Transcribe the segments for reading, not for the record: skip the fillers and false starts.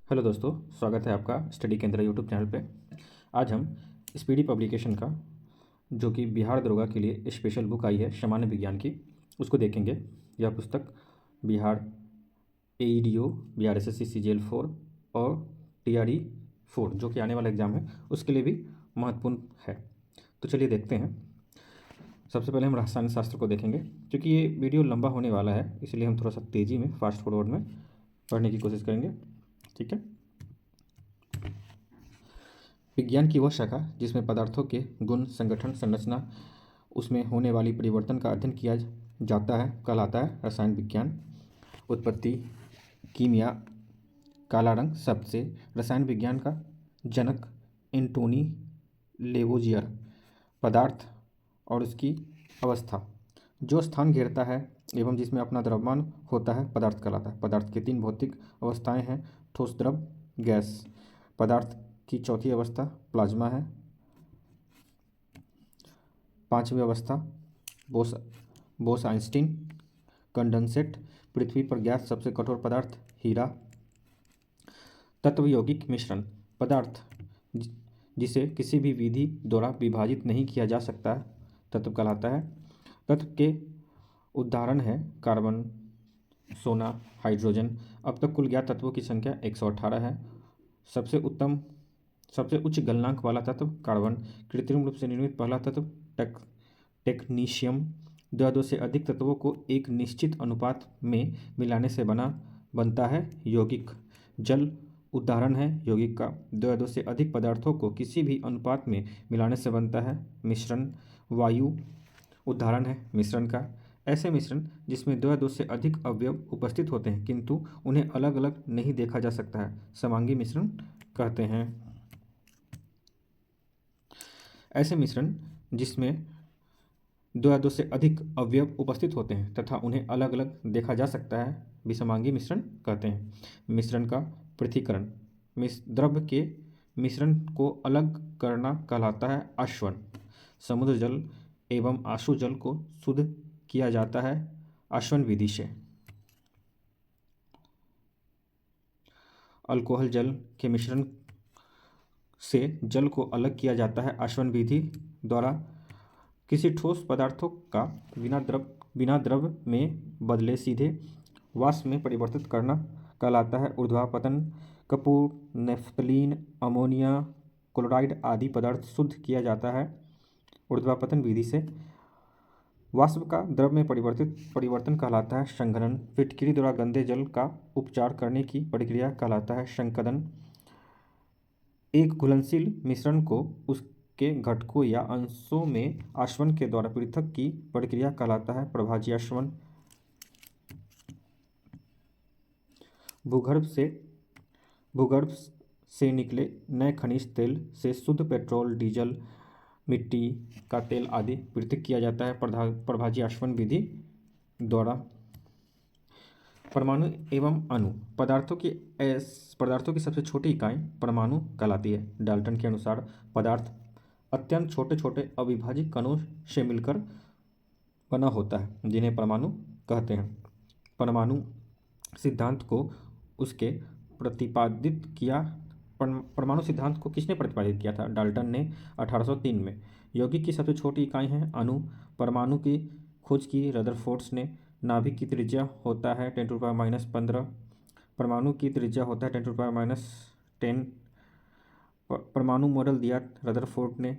Hello दोस्तों, स्वागत है आपका स्टडी केंद्र यूट्यूब चैनल पे। आज हम स्पीडी पब्लिकेशन का जो कि बिहार दरोगा के लिए स्पेशल बुक आई है सामान्य विज्ञान की, उसको देखेंगे। यह पुस्तक बिहार एईडीओ, बिहार एसएससी सीजीएल 4 और टीआरई 4 जो कि आने वाला एग्ज़ाम है उसके लिए भी महत्वपूर्ण है। तो चलिए देखते हैं। सबसे पहले हम रसायन शास्त्र को देखेंगे। क्योंकि ये वीडियो लंबा होने वाला है इसलिए हम थोड़ा सा तेज़ी में फास्ट फॉरवर्ड में पढ़ने की कोशिश करेंगे। ठीक है। विज्ञान की वह शाखा जिसमें पदार्थों के गुण, संगठन, संरचना, उसमें होने वाली परिवर्तन का अध्ययन किया जाता है कहलाता है रसायन विज्ञान। उत्पत्ति, कीमिया, काला रंग शब्द से रसायन विज्ञान का जनक एंटोनी लेवोजियर। पदार्थ और उसकी अवस्था, जो स्थान घेरता है एवं जिसमें अपना द्रव्यमान होता है पदार्थ कहलाता है। पदार्थ की तीन भौतिक अवस्थाएं हैं, ठोस, द्रव, गैस। पदार्थ की चौथी अवस्था प्लाज्मा है। पांचवी अवस्था बोस बोस आइंस्टीन कंडेंसेट। पृथ्वी पर गैस सबसे कठोर पदार्थ हीरा। तत्व यौगिक मिश्रण, पदार्थ जिसे किसी भी विधि द्वारा विभाजित नहीं किया जा सकता तत्व कहलाता है। तत्व के उदाहरण है कार्बन, सोना, हाइड्रोजन। अब तक कुल ज्ञात तत्वों की संख्या 118 है। सबसे उच्च गलनांक वाला तत्व कार्बन। कृत्रिम रूप से निर्मित पहला तत्व टेक्नीशियम। दो से अधिक तत्वों को एक निश्चित अनुपात में मिलाने से बनता है यौगिक। जल उदाहरण है यौगिक का। दो से अधिक पदार्थों को किसी भी अनुपात में मिलाने से बनता है मिश्रण। वायु उदाहरण है मिश्रण का। ऐसे मिश्रण जिसमें दो से अधिक अवयव उपस्थित होते हैं किंतु उन्हें अलग अलग नहीं देखा जा सकता है, समांगी मिश्रण कहते हैं। ऐसे मिश्रण जिसमें दो से अधिक अवयव उपस्थित होते हैं तथा उन्हें अलग अलग देखा जा सकता है विषमांगी मिश्रण कहते हैं। मिश्रण का पृथक्करण, द्रव्य के मिश्रण को अलग करना कहलाता है आशवन। समुद्र जल एवं आशु जल को शुद्ध किया जाता है आशवन विधि से। अल्कोहल जल के मिश्रण से जल को अलग किया जाता है आशवन विधि द्वारा। किसी ठोस पदार्थों का बिना द्रव में बदले सीधे वाष्प में परिवर्तित करना कहलाता है ऊर्ध्वापतन। कपूर, नेफ्थलीन, अमोनिया, क्लोराइड आदि पदार्थ शुद्ध किया जाता है ऊर्ध्वापतन विधि से। वाष्प का द्रव में परिवर्तन कहलाता है संघनन। फिटकिरी द्वारा गंदे जल का उपचार करने की प्रक्रिया कहलाता है संकदन। एक घुलनशील मिश्रण को उसके घटकों या अंशों में आशवन के द्वारा पृथक की प्रक्रिया कहलाता है प्रभाज्याशवन। भूगर्भ से निकले नए खनिज तेल से शुद्ध पेट्रोल, डीजल, मिट्टी का तेल आदि पृथक किया जाता है प्रभाज्याशवन विधि द्वारा। परमाणु एवं अणु, पदार्थों की सबसे छोटी इकाई परमाणु कहलाती है। डाल्टन के अनुसार पदार्थ अत्यंत छोटे छोटे अविभाज्य कणों से मिलकर बना होता है जिन्हें परमाणु कहते हैं। परमाणु सिद्धांत को उसके प्रतिपादित किया परमाणु सिद्धांत को किसने प्रतिपादित किया था? डाल्टन ने 1803 में। यौगिक की सबसे छोटी इकाई है अणु। परमाणु की खोज की रदरफोर्ड ने। नाभिक की त्रिज्या होता है 10⁻⁻15। परमाणु की त्रिज्या होता है 10⁻⁻10। परमाणु मॉडल दिया रदरफोर्ड ने।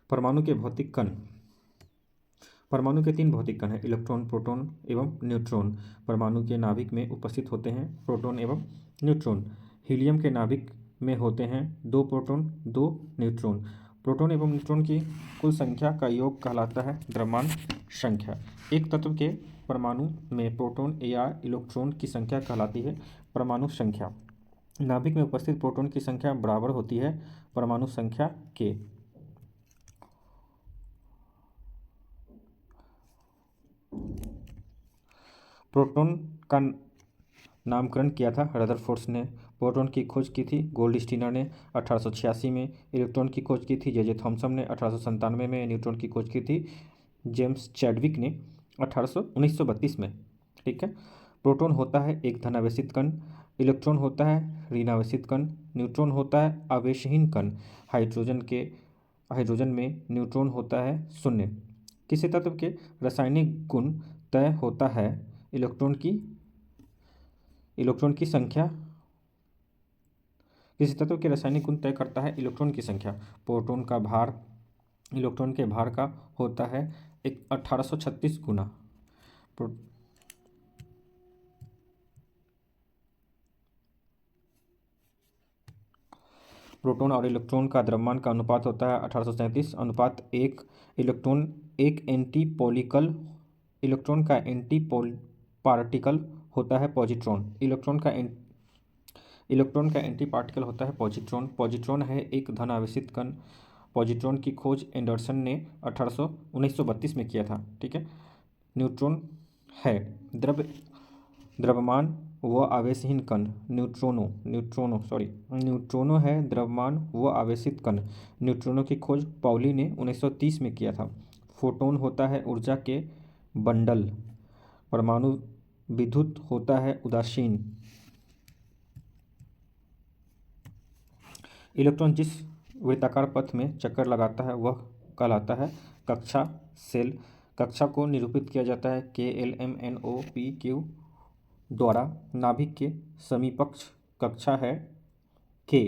परमाणु के भौतिक कण, परमाणु के तीन भौतिक कण हैं इलेक्ट्रॉन, प्रोटॉन एवं न्यूट्रॉन। परमाणु के नाभिक में उपस्थित होते हैं प्रोटॉन एवं न्यूट्रॉन। हीलियम के नाभिक में होते हैं 2 प्रोटॉन 2 न्यूट्रॉन। प्रोटॉन एवं न्यूट्रॉन की कुल संख्या का योग कहलाता है द्रव्यमान संख्या। एक तत्व के परमाणु में प्रोटॉन या इलेक्ट्रॉन की संख्या कहलाती है परमाणु संख्या। नाभिक में उपस्थित प्रोटॉन की संख्या बराबर होती है परमाणु संख्या के। प्रोटॉन नामकरण किया था रदरफोर्ड ने। प्रोटॉन की खोज की थी गोल्डस्टीनर ने 1886 में। इलेक्ट्रॉन की खोज की थी जे थॉमसन ने 1897 में। न्यूट्रॉन की खोज की थी जेम्स चैडविक ने 1932 में। ठीक है। प्रोटॉन होता है एक धनावेशित कण, इलेक्ट्रॉन होता है ऋणावेशित कण, न्यूट्रॉन होता है आवेशहीन कण, हाइड्रोजन में न्यूट्रॉन होता है शून्य। किसी तत्व के रासायनिक गुण तय होता है इलेक्ट्रॉन की संख्या। किसी तत्व के रासायनिक गुण तय करता है इलेक्ट्रॉन की संख्या। प्रोटॉन का भार इलेक्ट्रॉन के भार का होता है 1836 गुना। प्रोटॉन और इलेक्ट्रॉन का द्रव्यमान का अनुपात होता है 1837 अनुपात 1। इलेक्ट्रॉन का एंटी पार्टिकल होता है पॉजिट्रॉन। इलेक्ट्रॉन का एंटी पार्टिकल होता है पॉजिट्रॉन। पॉजिट्रॉन है एक धन आवेशित कण। पॉजिट्रॉन की खोज एंडरसन ने 1932 में किया था। ठीक है। न्यूट्रॉन है द्रव्यमान व आवेशहीन कण। न्यूट्रॉनो है द्रव्यमान व आवेशित कण। न्यूट्रॉनो की खोज पाउली ने 1930 में किया था। फोटोन होता है ऊर्जा के बंडल। परमाणु विद्युत होता है उदासीन। इलेक्ट्रॉन जिस वृत्ताकार पथ में चक्कर लगाता है वह कहलाता है कक्षा सेल। कक्षा को निरूपित किया जाता है KLMNOPQ द्वारा। नाभिक के समीपस्थ कक्षा है K।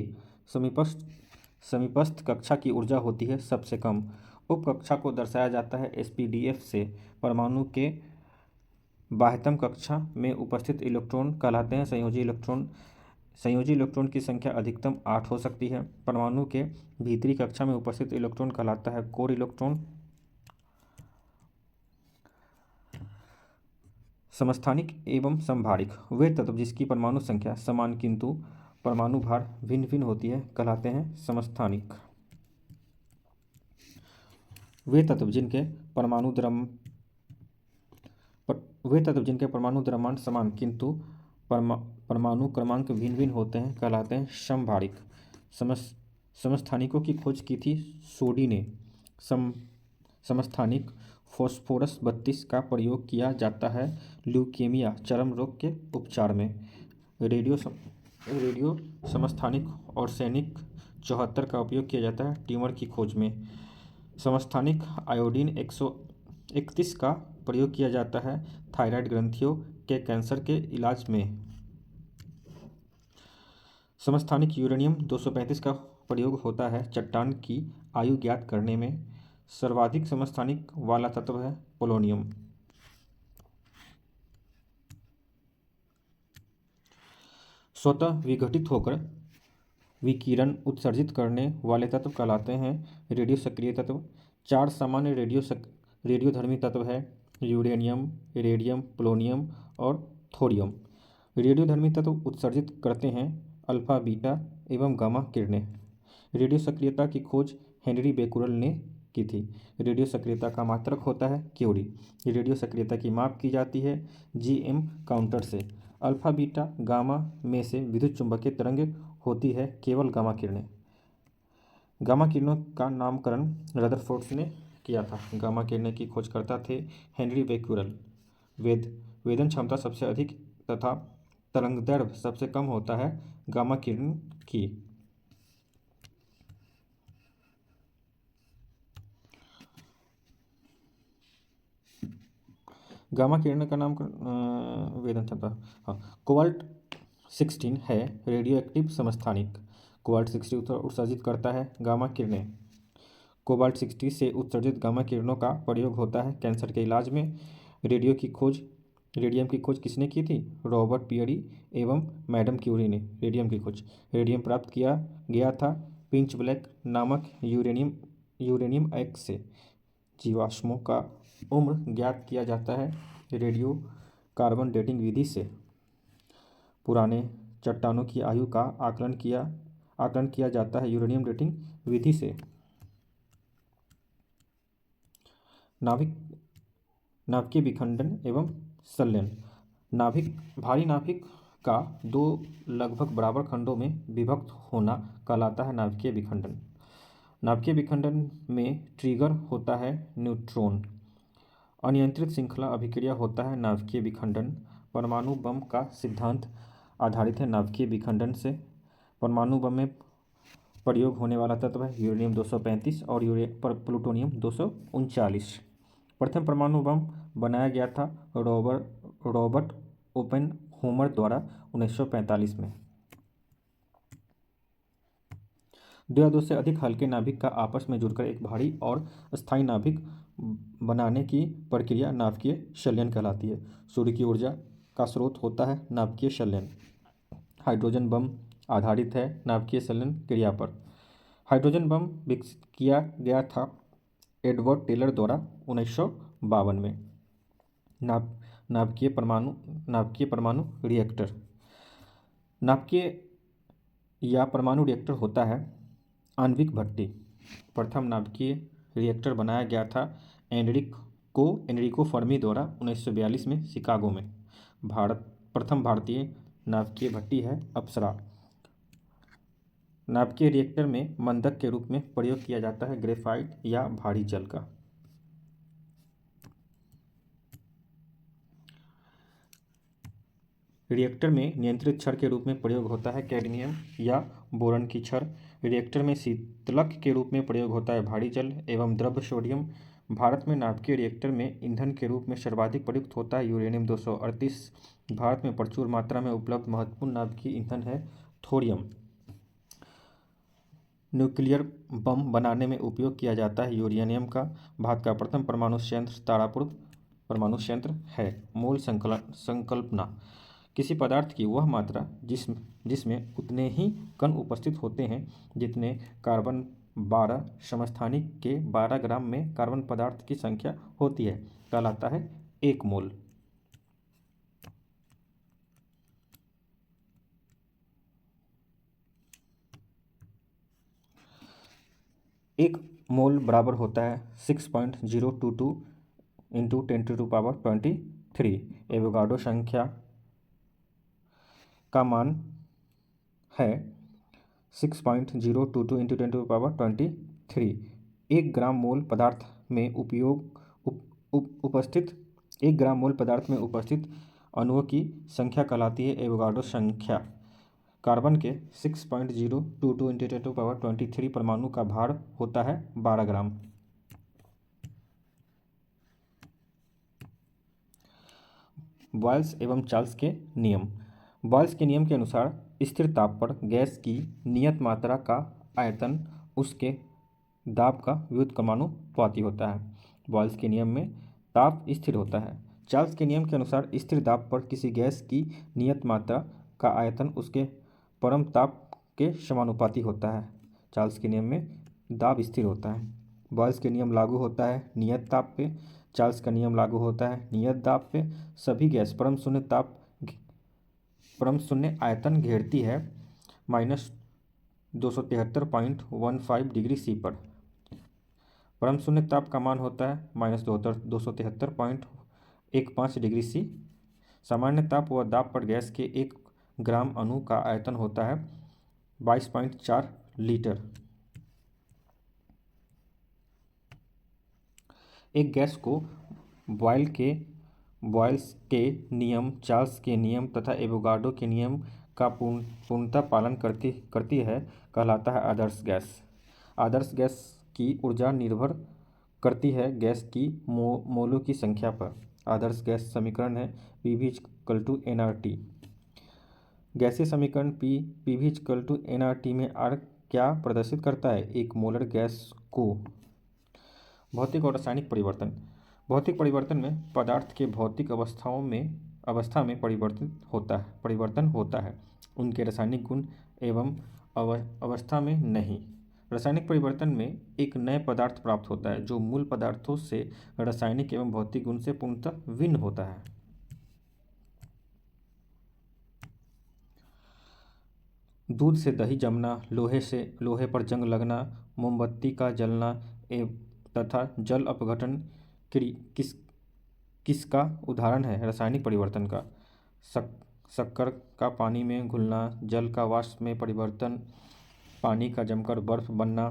समीपस्थ कक्षा की ऊर्जा होती है सबसे कम। उप कक्षा को दर्शाया जाता है SPDF से। परमाणु के बाह्यतम कक्षा में उपस्थित इलेक्ट्रॉन कहलाते हैं संयोजी इलेक्ट्रॉन। संयोजी इलेक्ट्रॉन की संख्या अधिकतम 8 हो सकती है। परमाणु के भीतरी कक्षा में उपस्थित इलेक्ट्रॉन कहलाता है कोर इलेक्ट्रॉन। समस्थानिक एवं समभारिक वे तत्व जिसकी परमाणु संख्या समान किंतु परमाणु भार भिन्न भिन्न होती है कहलाते हैं समस्थानिक। वे तत्व जिनके परमाणु द्रव्यमान समान किंतु परमाणु क्रमांक भिन्न भिन्न होते हैं कहलाते हैं समभारिक। समस्थानिकों की खोज की थी सोडी ने। समस्थानिक फॉस्फोरस 32 का प्रयोग किया जाता है ल्यूकेमिया चर्म रोग के उपचार में। रेडियो समस्थानिक आर्सेनिक 74 का उपयोग किया जाता है ट्यूमर की खोज में। समस्थानिक आयोडीन 131 का प्रयोग किया जाता है थायराइड ग्रंथियों के कैंसर के इलाज में। समस्थानिक यूरेनियम 235 का प्रयोग होता है चट्टान की आयु ज्ञात करने में। सर्वाधिक समस्थानिक वाला तत्व है पोलोनियम। स्वतः विघटित होकर विकिरण उत्सर्जित करने वाले तत्व कहलाते हैं रेडियो सक्रिय तत्व। 4 सामान्य रेडियोधर्मी तत्व है यूरेनियम, रेडियम, पोलोनियम और थोरियम। रेडियोधर्मी तत्व उत्सर्जित करते हैं अल्फा, बीटा एवं गामा किरणें। रेडियो सक्रियता की खोज हेनरी बेकुरल ने की थी। रेडियो सक्रियता का मात्रक होता है क्यूरी। रेडियो सक्रियता की माप की जाती है GM काउंटर से। अल्फा, बीटा, गामा में से विद्युत चुंबकीय तरंग होती है केवल गामा किरणें। गामा किरणों का नामकरण रदरफोर्ड ने किया था। गामा किरणें की खोजकर्ता थे हेनरी बेक्यूरेल। वेदन क्षमता सबसे अधिक तथा तरंगदैर्घ्य सबसे कम होता है गामा किरण की। गामा किरण का नाम वेदन क्षमता कोबाल्ट 16 है रेडियो एक्टिव समस्थानिक। कोबाल्ट 60 उत्सर्जित करता है गामा किरणें। कोबाल्ट 60 से उत्सर्जित गामा किरणों का प्रयोग होता है कैंसर के इलाज में। रेडियम की खोज किसने की थी? रॉबर्ट पियरी एवं मैडम क्यूरी ने रेडियम की खोज। रेडियम प्राप्त किया गया था पिंच ब्लैक नामक यूरेनियम एक्स से। जीवाश्मों का उम्र ज्ञात किया जाता है रेडियो कार्बन डेटिंग विधि से। पुराने चट्टानों की आयु का आकलन किया जाता है यूरेनियम डेटिंग विधि से। नाभिकीय विखंडन एवं संलयन। भारी नाभिक का दो लगभग बराबर खंडों में विभक्त होना कहलाता है नाभिकीय विखंडन। नाभिकीय विखंडन में ट्रिगर होता है न्यूट्रॉन। अनियंत्रित श्रृंखला अभिक्रिया होता है नाभिकीय विखंडन। परमाणु बम का सिद्धांत आधारित है नाभिकीय विखंडन से। परमाणु बम में प्रयोग होने वाला तत्व है यूरेनियम 235 और प्लूटोनियम 239। प्रथम परमाणु बम बनाया गया था रॉबर्ट ओपेनहोमर द्वारा 1945 में। दो या दो से अधिक हल्के नाभिक का आपस में जुड़कर एक भारी और स्थायी नाभिक बनाने की प्रक्रिया नाभिकीय संलयन कहलाती है। सूर्य की ऊर्जा का स्रोत होता है नाभिकीय संलयन। हाइड्रोजन बम आधारित है नाभिकीय संलयन क्रिया पर। हाइड्रोजन बम विकसित किया गया था एडवर्ड टेलर द्वारा 1952 में। नाभिकीय परमाणु रिएक्टर। नाभिकीय या परमाणु रिएक्टर होता है आणविक भट्टी। प्रथम नाभिकीय रिएक्टर बनाया गया था एनरिको फर्मी द्वारा 1942 में शिकागो में। प्रथम भारतीय नाभिकीय भट्टी है अप्सरा। नाभिकीय रिएक्टर में मंदक के रूप में प्रयोग किया जाता है ग्रेफाइट या भारी जल का। रिएक्टर में नियंत्रित छड़ के रूप में प्रयोग होता है कैडमियम या बोरॉन की छड़। रिएक्टर में शीतलक के रूप में प्रयोग होता है भारी जल एवं द्रव्य सोडियम। भारत में नाभिकीय रिएक्टर में ईंधन के रूप में सर्वाधिक प्रयुक्त होता है यूरेनियम 238। भारत में प्रचुर मात्रा में उपलब्ध महत्वपूर्ण नाभिकीय ईंधन है थोरियम। न्यूक्लियर बम बनाने में उपयोग किया जाता है यूरेनियम का। भारत का प्रथम परमाणु संयंत्र तारापुर परमाणु संयंत्र है। मूल संकल्पना। किसी पदार्थ की वह मात्रा जिसमें उतने ही कण उपस्थित होते हैं जितने कार्बन 12 समस्थानिक के 12 ग्राम में कार्बन पदार्थ की संख्या होती है कहलाता है 1 मोल। एक मोल बराबर होता है 6.022 इंटू 10⁻23। एवोगाड्रो संख्या का मान है 6.022 इंटू 10⁻23। 1 ग्राम मोल पदार्थ में उपस्थित 1 ग्राम मोल पदार्थ में उपस्थित अणुओं की संख्या कहलाती है एवोगाड्रो संख्या। कार्बन के 6.022 इंटू 10⁻23 परमाणु का भार होता है 12 ग्राम। बॉयल्स एवं चार्ल्स के नियम। बॉयल्स के नियम के अनुसार स्थिर ताप पर गैस की नियत मात्रा का आयतन उसके दाब का व्युत्क्रमानुपाती होता है। बॉयल्स के नियम में ताप स्थिर होता है। चार्ल्स के नियम के अनुसार स्थिर दाब पर किसी गैस की नियत मात्रा का आयतन उसके परम ताप के समानुपाती होता है। चार्ल्स के नियम में दाब स्थिर होता है। बॉयल्स के नियम लागू होता है नियत ताप पे। चार्ल्स का नियम लागू होता है नियत दाब पे। सभी गैस परम शून्य आयतन घेरती है -273.15 डिग्री सी पर। परम शून्य ताप का मान होता है -273.15 डिग्री सी। सामान्य ताप व दाब पर गैस के 1 ग्राम अणु का आयतन होता है 22.4 लीटर। एक गैस को बॉयल्स के नियम, चार्ल्स के नियम तथा एवोगाड्रो के नियम का पूर्णतः पालन करती है कहलाता है आदर्श गैस। आदर्श गैस की ऊर्जा निर्भर करती है गैस की मोलों की संख्या पर। आदर्श गैस समीकरण है PV=nRT। गैसीय समीकरण PV=nRT में R क्या प्रदर्शित करता है? 1 मोलर गैस को। भौतिक और रासायनिक परिवर्तन। भौतिक परिवर्तन में पदार्थ के भौतिक अवस्था में परिवर्तन होता है उनके रासायनिक गुण एवं अवस्था में नहीं। रासायनिक परिवर्तन में एक नए पदार्थ प्राप्त होता है जो मूल पदार्थों से रासायनिक एवं भौतिक गुण से पूर्णतः भिन्न होता है। दूध से दही जमना, लोहे पर जंग लगना, मोमबत्ती का जलना तथा जल अपघटन किसका उदाहरण है रासायनिक परिवर्तन का? शक्कर का पानी में घुलना, जल का वाष्प में परिवर्तन, पानी का जमकर बर्फ बनना,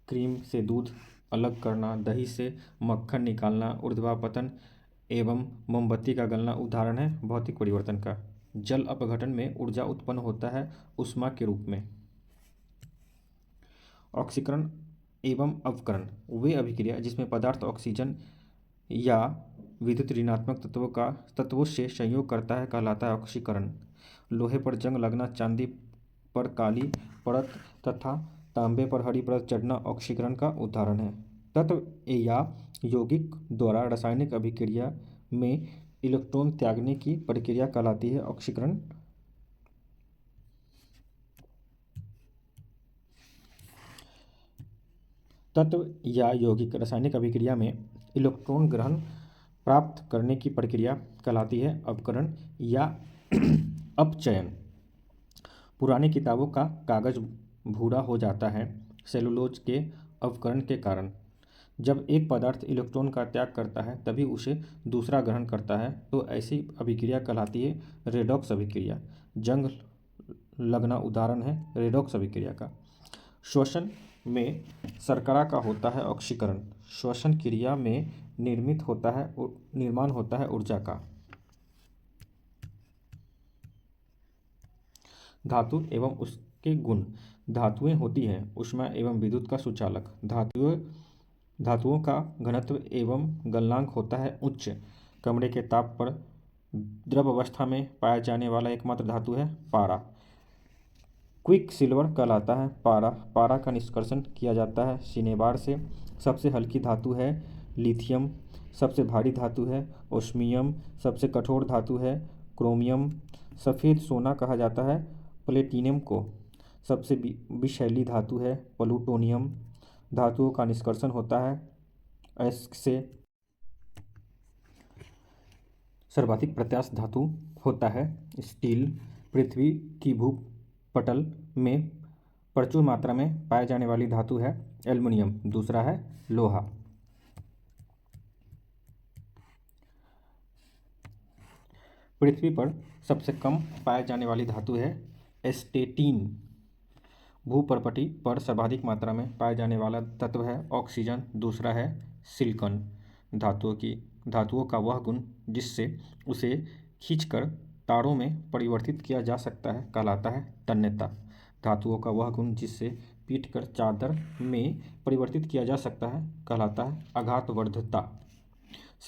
क्रीम से दूध अलग करना, दही से मक्खन निकालना, ऊर्ध्वापतन एवं मोमबत्ती का गलना उदाहरण है भौतिक परिवर्तन का। जल अपघटन में ऊर्जा उत्पन्न होता है ऊष्मा के रूप में। ऑक्सीकरण एवं अवकरण वे अभिक्रिया जिसमें पदार्थ ऑक्सीजन या विद्युत ऋणात्मक तत्वों से संयोग करता है कहलाता है ऑक्सीकरण। लोहे पर जंग लगना, चांदी पर काली परत तथा तांबे पर हरी परत चढ़ना ऑक्सीकरण का उदाहरण है। तत्व या यौगिक द्वारा रासायनिक अभिक्रिया में इलेक्ट्रॉन त्यागने की प्रक्रिया कहलाती है ऑक्सीकरण। तत्व या यौगिक रासायनिक अभिक्रिया में इलेक्ट्रॉन ग्रहण प्राप्त करने की प्रक्रिया कहलाती है अपकरण या अपचयन। पुरानी किताबों का कागज भूरा हो जाता है सेलुलोज के अवकरण के कारण। जब एक पदार्थ इलेक्ट्रॉन का त्याग करता है तभी उसे दूसरा ग्रहण करता है, तो ऐसी अभिक्रिया कहलाती है रेडॉक्स अभिक्रिया। जंग लगना उदाहरण है रेडॉक्स अभिक्रिया का। श्वसन में शर्करा का होता है ऑक्सीकरण। श्वसन क्रिया में निर्माण होता है ऊर्जा का। धातु एवं उसके गुण। धातुएं होती हैं ऊष्मा एवं विद्युत का सुचालक। धातुओं का घनत्व एवं गलनांक होता है उच्च। कमरे के ताप पर द्रव अवस्था में पाया जाने वाला एकमात्र धातु है पारा। क्विक सिल्वर कहलाता है पारा। पारा का निष्कर्षण किया जाता है सिनेबार से। सबसे हल्की धातु है लिथियम। सबसे भारी धातु है ओस्मियम। सबसे कठोर धातु है क्रोमियम। सफ़ेद सोना कहा जाता है प्लेटिनम को। सबसे विषैली धातु है प्लूटोनियम। धातुओं का निष्कर्षण होता है अयस्क से। सर्वाधिक प्रत्यास्थ धातु होता है स्टील। पृथ्वी की भूपटल में प्रचुर मात्रा में पाए जाने वाली धातु है एल्युमिनियम। दूसरा है लोहा। पृथ्वी पर सबसे कम पाए जाने वाली धातु है एस्टेटीन। भूपर्पटी पर सर्वाधिक मात्रा में पाए जाने वाला तत्व है ऑक्सीजन। दूसरा है सिलिकॉन। धातुओं का वह गुण जिससे उसे खींचकर तारों में परिवर्तित किया जा सकता है कहलाता है तन्यता। धातुओं का वह गुण जिससे पीटकर चादर में परिवर्तित किया जा सकता है कहलाता है आघातवर्धता।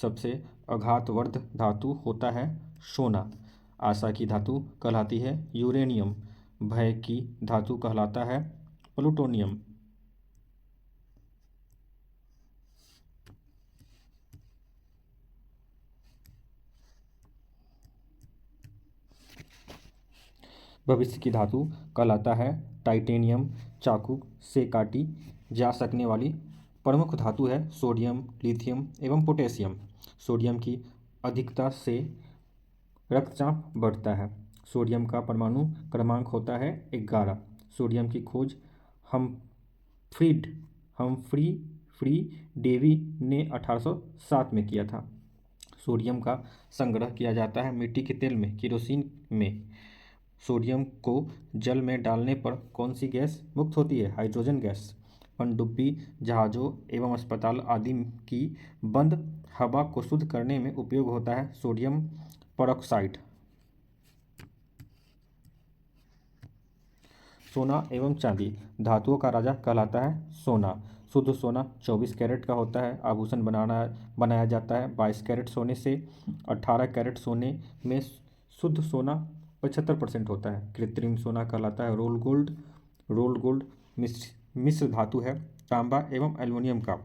सबसे आघातवर्ध धातु होता है सोना। आशा की धातु कहलाती है यूरेनियम। भय की धातु कहलाता है प्लूटोनियम। भविष्य की धातु कहलाता है टाइटेनियम। चाकू से काटी जा सकने वाली प्रमुख धातु है सोडियम, लिथियम एवं पोटेशियम। सोडियम की अधिकता से रक्तचाप बढ़ता है। सोडियम का परमाणु क्रमांक होता है 11। सोडियम की खोज हम्फ्री डेवी ने 1807 में किया था। सोडियम का संग्रह किया जाता है मिट्टी के तेल में, केरोसिन में। सोडियम को जल में डालने पर कौन सी गैस मुक्त होती है? Hydrogen gas. पनडुब्बी जहाज़ों एवं अस्पताल आदि की बंद हवा को शुद्ध करने में उपयोग होता है सोडियम परऑक्साइड। सोना एवं चांदी धातुओं का राजा कहलाता है सोना। शुद्ध सोना 24 कैरेट का होता है। आभूषण बनाया जाता है 22 कैरेट सोने से। 18 कैरेट सोने में शुद्ध सोना 75% होता है। कृत्रिम सोना कहलाता है रोल गोल्ड मिश्र धातु है तांबा एवं एल्युमिनियम का।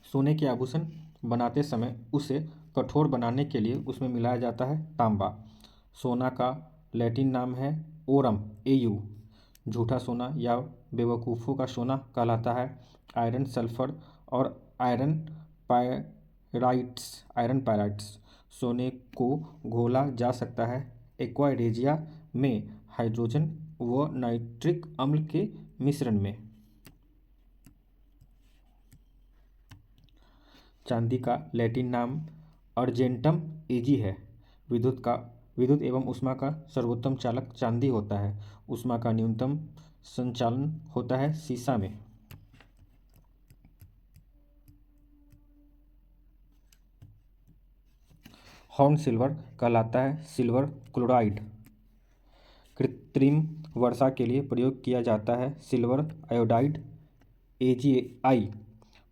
सोने के आभूषण बनाते समय उसे कठोर बनाने के लिए उसमें मिलाया जाता है तांबा। सोना का लैटिन नाम है ओरम एयू। झूठा सोना या बेवकूफ़ों का सोना कहलाता है आयरन सल्फर और आयरन पायराइट्स। सोने को घोला जा सकता है एक्वा रेजिया में हाइड्रोजन व नाइट्रिक अम्ल के मिश्रण में। चांदी का लैटिन नाम अर्जेंटम एजी है। विद्युत एवं ऊष्मा का सर्वोत्तम चालक चांदी होता है। ऊष्मा का न्यूनतम संचालन होता है सीसा में। हॉर्न सिल्वर कहलाता है सिल्वर क्लोराइड। कृत्रिम वर्षा के लिए प्रयोग किया जाता है सिल्वर आयोडाइड AgI।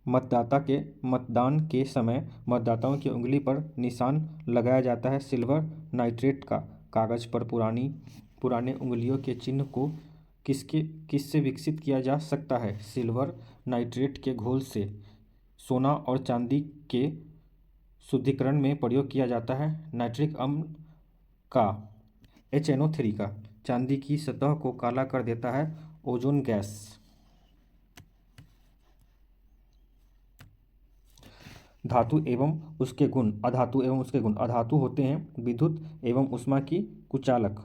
मतदान के समय मतदाताओं की उंगली पर निशान लगाया जाता है सिल्वर नाइट्रेट का। कागज पर पुराने उंगलियों के चिन्ह को किससे विकसित किया जा सकता है? सिल्वर नाइट्रेट के घोल से। सोना और चांदी के शुद्धिकरण में प्रयोग किया जाता है नाइट्रिक अम्ल का HNO3 का। चांदी की सतह को काला कर देता है ओजोन गैस। धातु एवं उसके गुण। अधातु एवं उसके गुण। अधातु होते हैं विद्युत एवं ऊष्मा की कुचालक।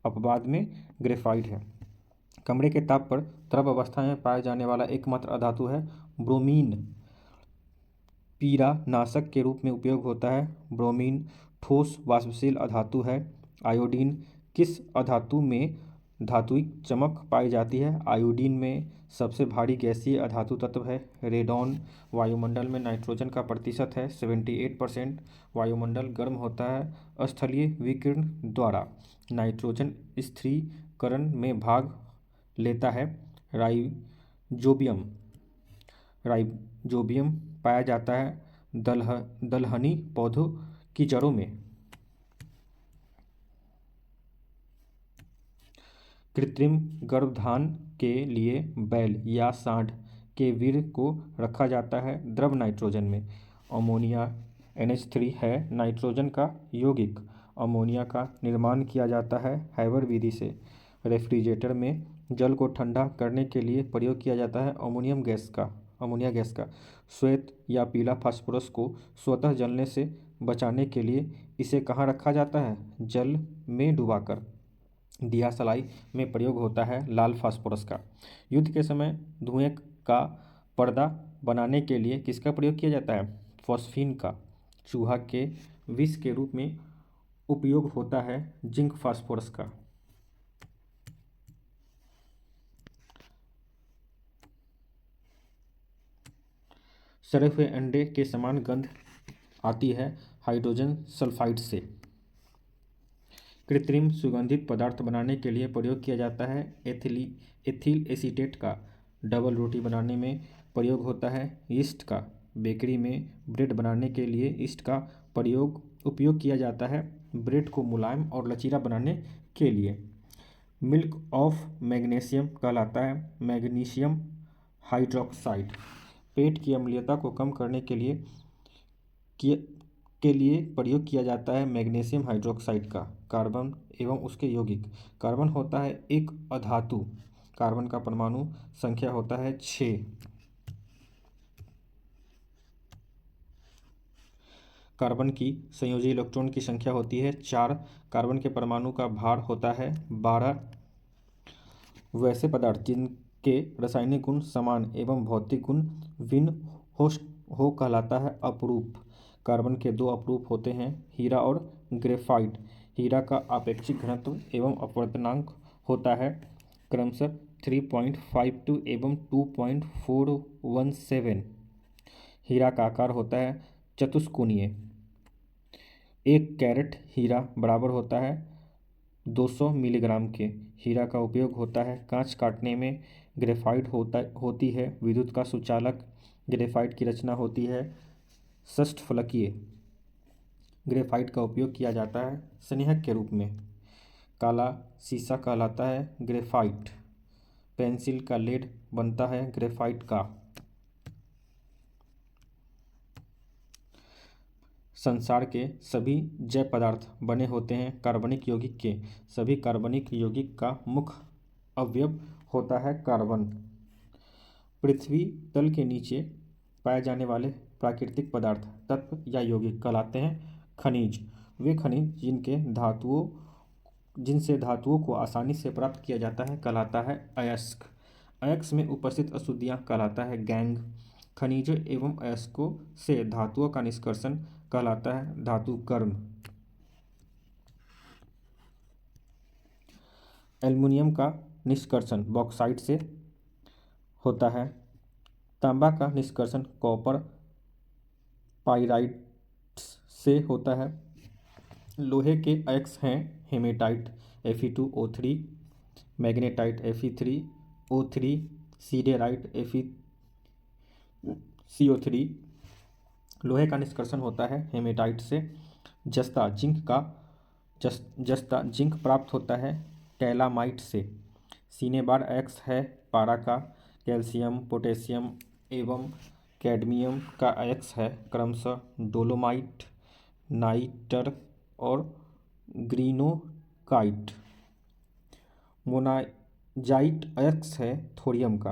अपवाद में ग्रेफाइट है। कमरे के ताप पर द्रव अवस्था में पाया जाने वाला एकमात्र अधातु है ब्रोमीन। पीड़ानाशक के रूप में उपयोग होता है ब्रोमीन। ठोस वाष्पशील अधातु है आयोडीन। किस अधातु में धात्विक चमक पाई जाती है? आयोडीन में। सबसे भारी गैसीय अधातु तत्व है रेडॉन। वायुमंडल में नाइट्रोजन का प्रतिशत है 78%। वायुमंडल गर्म होता है स्थलीय विकिरण द्वारा। नाइट्रोजन स्थिरीकरण में भाग लेता है राइजोबियम पाया जाता है दलहनी पौधों की जड़ों में। कृत्रिम गर्भधान के लिए बैल या सांड के वीर्य को रखा जाता है द्रव नाइट्रोजन में। अमोनिया NH3 है नाइट्रोजन का यौगिक। अमोनिया का निर्माण किया जाता है हैबर विधि से। रेफ्रिजरेटर में जल को ठंडा करने के लिए प्रयोग किया जाता है अमोनिया गैस का। श्वेत या पीला फास्फोरस को स्वतः जलने से बचाने के लिए इसे कहाँ रखा जाता है? जल में डुबाकर। दिया सलाई में प्रयोग होता है लाल फास्फोरस का। युद्ध के समय धुएं का पर्दा बनाने के लिए किसका प्रयोग किया जाता है? फॉस्फीन का। चूहा के विष के रूप में उपयोग होता है जिंक फास्फोरस का। सड़े हुए अंडे के समान गंध आती है हाइड्रोजन सल्फाइड से। कृत्रिम सुगंधित पदार्थ बनाने के लिए प्रयोग किया जाता है एथिल एसीटेट का। डबल रोटी बनाने में प्रयोग होता है यीस्ट का। बेकरी में ब्रेड बनाने के लिए यीस्ट का उपयोग किया जाता है ब्रेड को मुलायम और लचीला बनाने के लिए। मिल्क ऑफ मैग्नीशियम कहलाता है मैग्नीशियम हाइड्रोक्साइड। पेट की अम्लीयता को कम करने के लिए प्रयोग किया जाता है मैग्नीशियम हाइड्रोक्साइड का। कार्बन एवं उसके यौगिक। कार्बन होता है एक अधातु। कार्बन का परमाणु संख्या होता है 6। कार्बन की संयोजी इलेक्ट्रॉन की संख्या होती है 4। कार्बन के परमाणु का भार होता है 12। वैसे पदार्थ जिनके रासायनिक गुण समान एवं भौतिक गुण भिन्न हो कहलाता है अपरूप। कार्बन के 2 अपरूप होते हैं हीरा और ग्रेफाइट। हीरा का आपेक्षिक घनत्व एवं अपवर्तनांक होता है क्रमशः 3.52 एवं 2.417। हीरा का आकार होता है चतुष्कोणीय। 1 कैरेट हीरा बराबर होता है 200 मिलीग्राम के। हीरा का उपयोग होता है कांच काटने में। ग्रेफाइट होती है विद्युत का सुचालक। ग्रेफाइट की रचना होती है षष्ठफलकीय। ग्रेफाइट का उपयोग किया जाता है स्नेहक के रूप में। काला शीशा कहलाता है ग्रेफाइट। पेंसिल का लेड बनता है ग्रेफाइट का। संसार के सभी जैव पदार्थ बने होते हैं कार्बनिक यौगिक के। सभी कार्बनिक यौगिक का मुख्य अवयव होता है कार्बन। पृथ्वी तल के नीचे पाए जाने वाले प्राकृतिक पदार्थ तत्व या यौगिक कहलाते हैं खनिज। वे खनिज जिनसे धातुओं को आसानी से प्राप्त किया जाता है कहलाता है अयस्क। अयस्क में उपस्थित अशुद्धियाँ कहलाता है गैंग। खनिजों एवं अयस्कों से धातुओं का निष्कर्षण कहलाता है धातु कर्म। एल्युमिनियम का निष्कर्षण बॉक्साइट से होता है। तांबा का निष्कर्षण कॉपर पाइराइट से होता है। लोहे के अयस्क हैं haematite Fe2O3, magnetite Fe3O3, siderite FeCO3। लोहे का निष्कर्षण होता है हेमेटाइट से। जस्ता जिंक प्राप्त होता है कैलामाइट से। सीने बार अयस्क है पारा का। कैल्शियम, पोटेशियम एवं कैडमियम का अयस्क है क्रमशः डोलोमाइट, नाइटर और ग्रीनोकाइट। मोनाजाइट अयस्क है थोरियम का।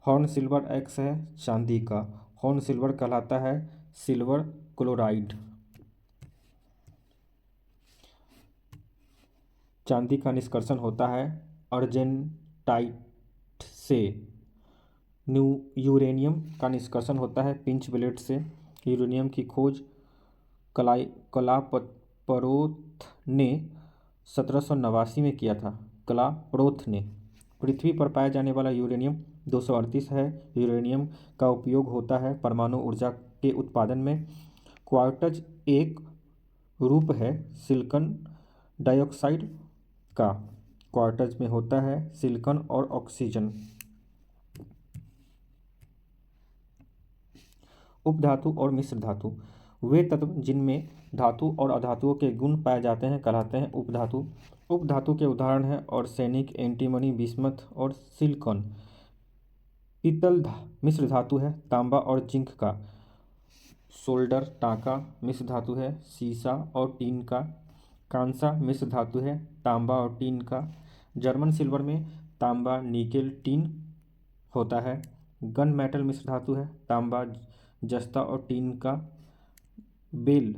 हॉर्न सिल्वर अयस्क है चांदी का। हॉर्न सिल्वर कहलाता है सिल्वर क्लोराइड। चांदी का निष्कर्षण होता है अर्जेंटाइट से। यूरेनियम का निष्कर्षण होता है पिंच ब्लेड से। यूरेनियम की खोज कलापरोथ ने 1789 में किया था। कलापरोथ ने। पृथ्वी पर पाया जाने वाला यूरेनियम 238 है। यूरेनियम का उपयोग होता है परमाणु ऊर्जा के उत्पादन में। क्वार्ट्ज एक रूप है सिलिकॉन डाइऑक्साइड का। क्वार्ट्ज में होता है सिलिकॉन और ऑक्सीजन। उपधातु और मिश्र धातु वे तत्व जिनमें धातु और अधातुओं के गुण पाए जाते हैं कहलाते हैं उपधातु। उपधातु के उदाहरण हैं आर्सेनिक, एंटीमनी, बिस्मथ और सिलिकॉन। पीतल मिश्र धातु है तांबा और जिंक का। सोल्डर टांका मिश्र धातु है सीसा और टीन का। कांसा मिश्र धातु है तांबा और टीन का। जर्मन सिल्वर में तांबा, निकेल, टीन होता है। गन मेटल मिश्र धातु है तांबा, जस्ता और टीन का। बेल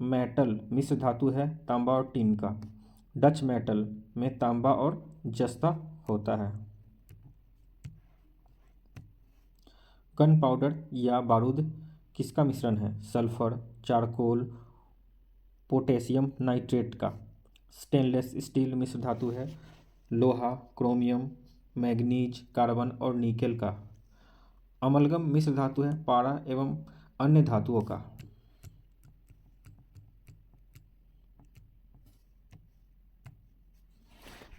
मेटल मिश्र धातु है तांबा और टीन का। डच मेटल में तांबा और जस्ता होता है। गन पाउडर या बारूद किसका मिश्रण है? सल्फर, चारकोल, पोटेशियम नाइट्रेट का। स्टेनलेस स्टील मिश्र धातु है लोहा, क्रोमियम, मैग्नीज, कार्बन और निकेल का। अमलगम मिश्र धातु है पारा एवं अन्य धातुओं का।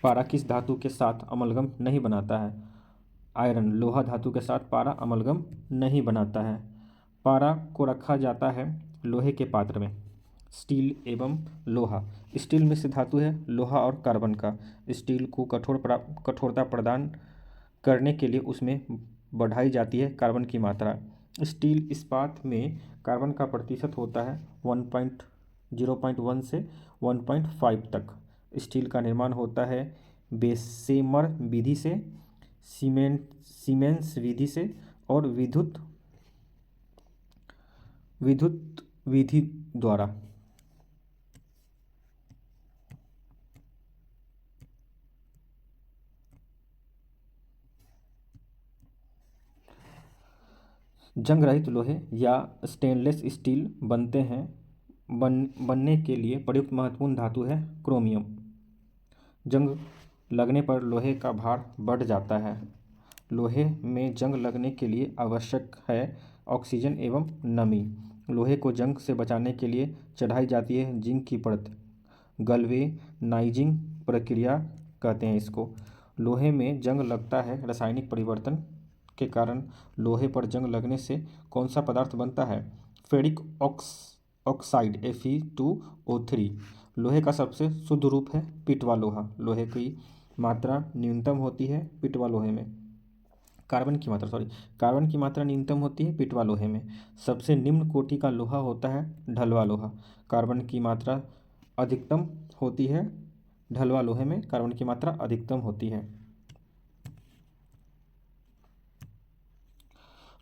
पारा किस धातु के साथ अमलगम नहीं बनाता है? आयरन। लोहा धातु के साथ पारा अमलगम नहीं बनाता है। पारा को रखा जाता है लोहे के पात्र में। स्टील एवं लोहा। स्टील मिश्र धातु है लोहा और कार्बन का। स्टील को कठोरता प्रदान करने के लिए उसमें बढ़ाई जाती है कार्बन की मात्रा। स्टील इस्पात में कार्बन का प्रतिशत होता है 0.1 से 1.5 तक। स्टील का निर्माण होता है बेसेमर विधि से, सीमेंस विधि से और विद्युत विधि द्वारा। जंग रहित लोहे या स्टेनलेस स्टील बनने के लिए प्रयुक्त महत्वपूर्ण धातु है क्रोमियम। जंग लगने पर लोहे का भार बढ़ जाता है। लोहे में जंग लगने के लिए आवश्यक है ऑक्सीजन एवं नमी। लोहे को जंग से बचाने के लिए चढ़ाई जाती है जिंक की परत। गैल्वेनाइजिंग प्रक्रिया कहते हैं इसको। लोहे में जंग लगता है रासायनिक परिवर्तन के कारण। लोहे पर जंग लगने से कौन सा पदार्थ बनता है? Ferric oxide Fe2O3। लोहे का सबसे शुद्ध रूप है पिटवा लोहा। लोहे की मात्रा न्यूनतम होती है पिटवा लोहे में। कार्बन की मात्रा न्यूनतम होती है पिटवा लोहे में। सबसे निम्न कोटि का लोहा होता है ढलवा लोहा। कार्बन की मात्रा अधिकतम होती है ढलवा लोहे में। कार्बन की मात्रा अधिकतम होती है।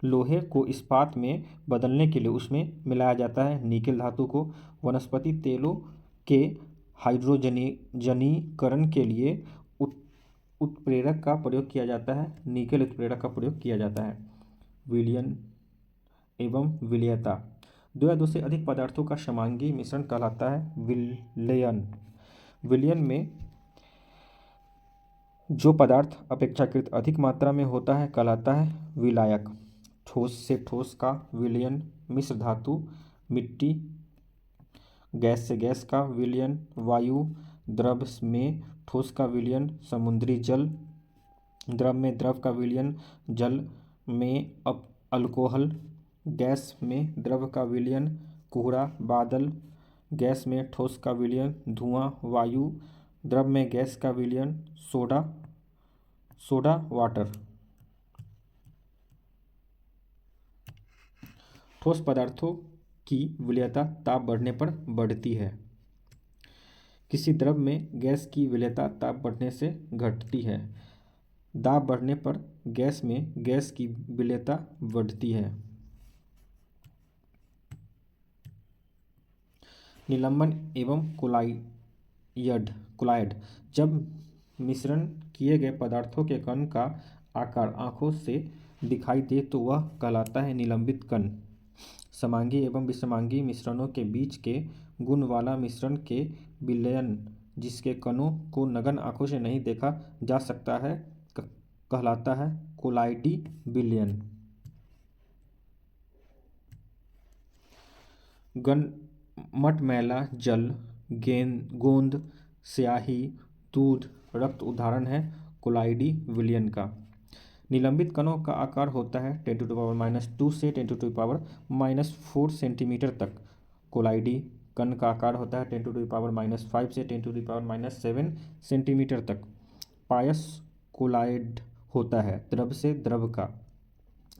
लोहे को इस्पात में बदलने के लिए उसमें मिलाया जाता है निकेल धातु को। वनस्पति तेलों के हाइड्रोजनीकरण के लिए उत्प्रेरक का प्रयोग किया जाता है। निकेल उत्प्रेरक का प्रयोग किया जाता है। विलयन एवं विलेयता। दो या दो से अधिक पदार्थों का समांगी मिश्रण कहलाता है विलयन। विलयन में जो पदार्थ अपेक्षाकृत अधिक मात्रा में होता है कहलाता है विलायक। ठोस से ठोस का विलयन मिश्र धातु, मिट्टी। गैस से गैस का विलयन वायु। द्रव में ठोस का विलयन समुद्री जल। द्रव में द्रव का विलयन जल में अल्कोहल। गैस में द्रव का विलयन कोहरा बादल। गैस में ठोस का विलयन धुआं वायु। द्रव में गैस का विलयन सोडा वाटर। ठोस पदार्थों की विलयता ताप बढ़ने पर बढ़ती है। किसी द्रव में गैस की विलयता ताप बढ़ने से घटती है। दाब बढ़ने पर गैस में गैस की विलयता बढ़ती है। निलंबन एवं कोलायड। जब मिश्रण किए गए पदार्थों के कण का आकार आँखों से दिखाई दे तो वह कहलाता है निलंबित कण। समांगी एवं विसमांगी मिश्रणों के बीच के गुण वाला मिश्रण के विलयन जिसके कणों को नग्न आँखों से नहीं देखा जा सकता है कहलाता है कोलाइडी विलयन। मटमैला जल, गोंद, स्याही, दूध, रक्त उदाहरण है कोलाइडी विलयन का। निलंबित कणों का आकार होता है 10⁻² से 10⁻⁻4 सेंटीमीटर तक। कोलाइडी कण का आकार होता है 10⁻5 से 10⁻7 सेंटीमीटर तक। पायस कोलाइड होता है द्रव से द्रव का।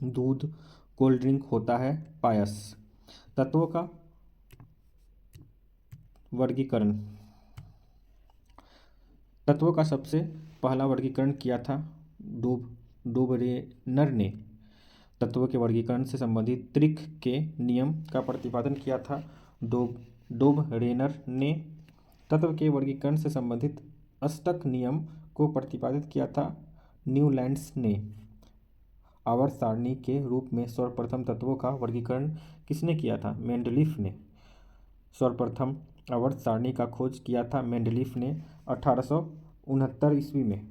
दूध कोल्ड ड्रिंक होता है पायस। तत्वों का वर्गीकरण। तत्वों का सबसे पहला वर्गीकरण किया था डोबरेनर ने। तत्वों के वर्गीकरण से संबंधित त्रिक के नियम का प्रतिपादन किया था डोबरेनर ने। तत्व के वर्गीकरण से संबंधित अष्टक नियम को प्रतिपादित किया था न्यूलैंड्स ने। आवर्त सारणी के रूप में सर्वप्रथम तत्वों का वर्गीकरण किसने किया था? मेंडलीफ ने। सर्वप्रथम आवर्त सारणी का खोज किया था मेंडलीफ ने 1869 ईस्वी में।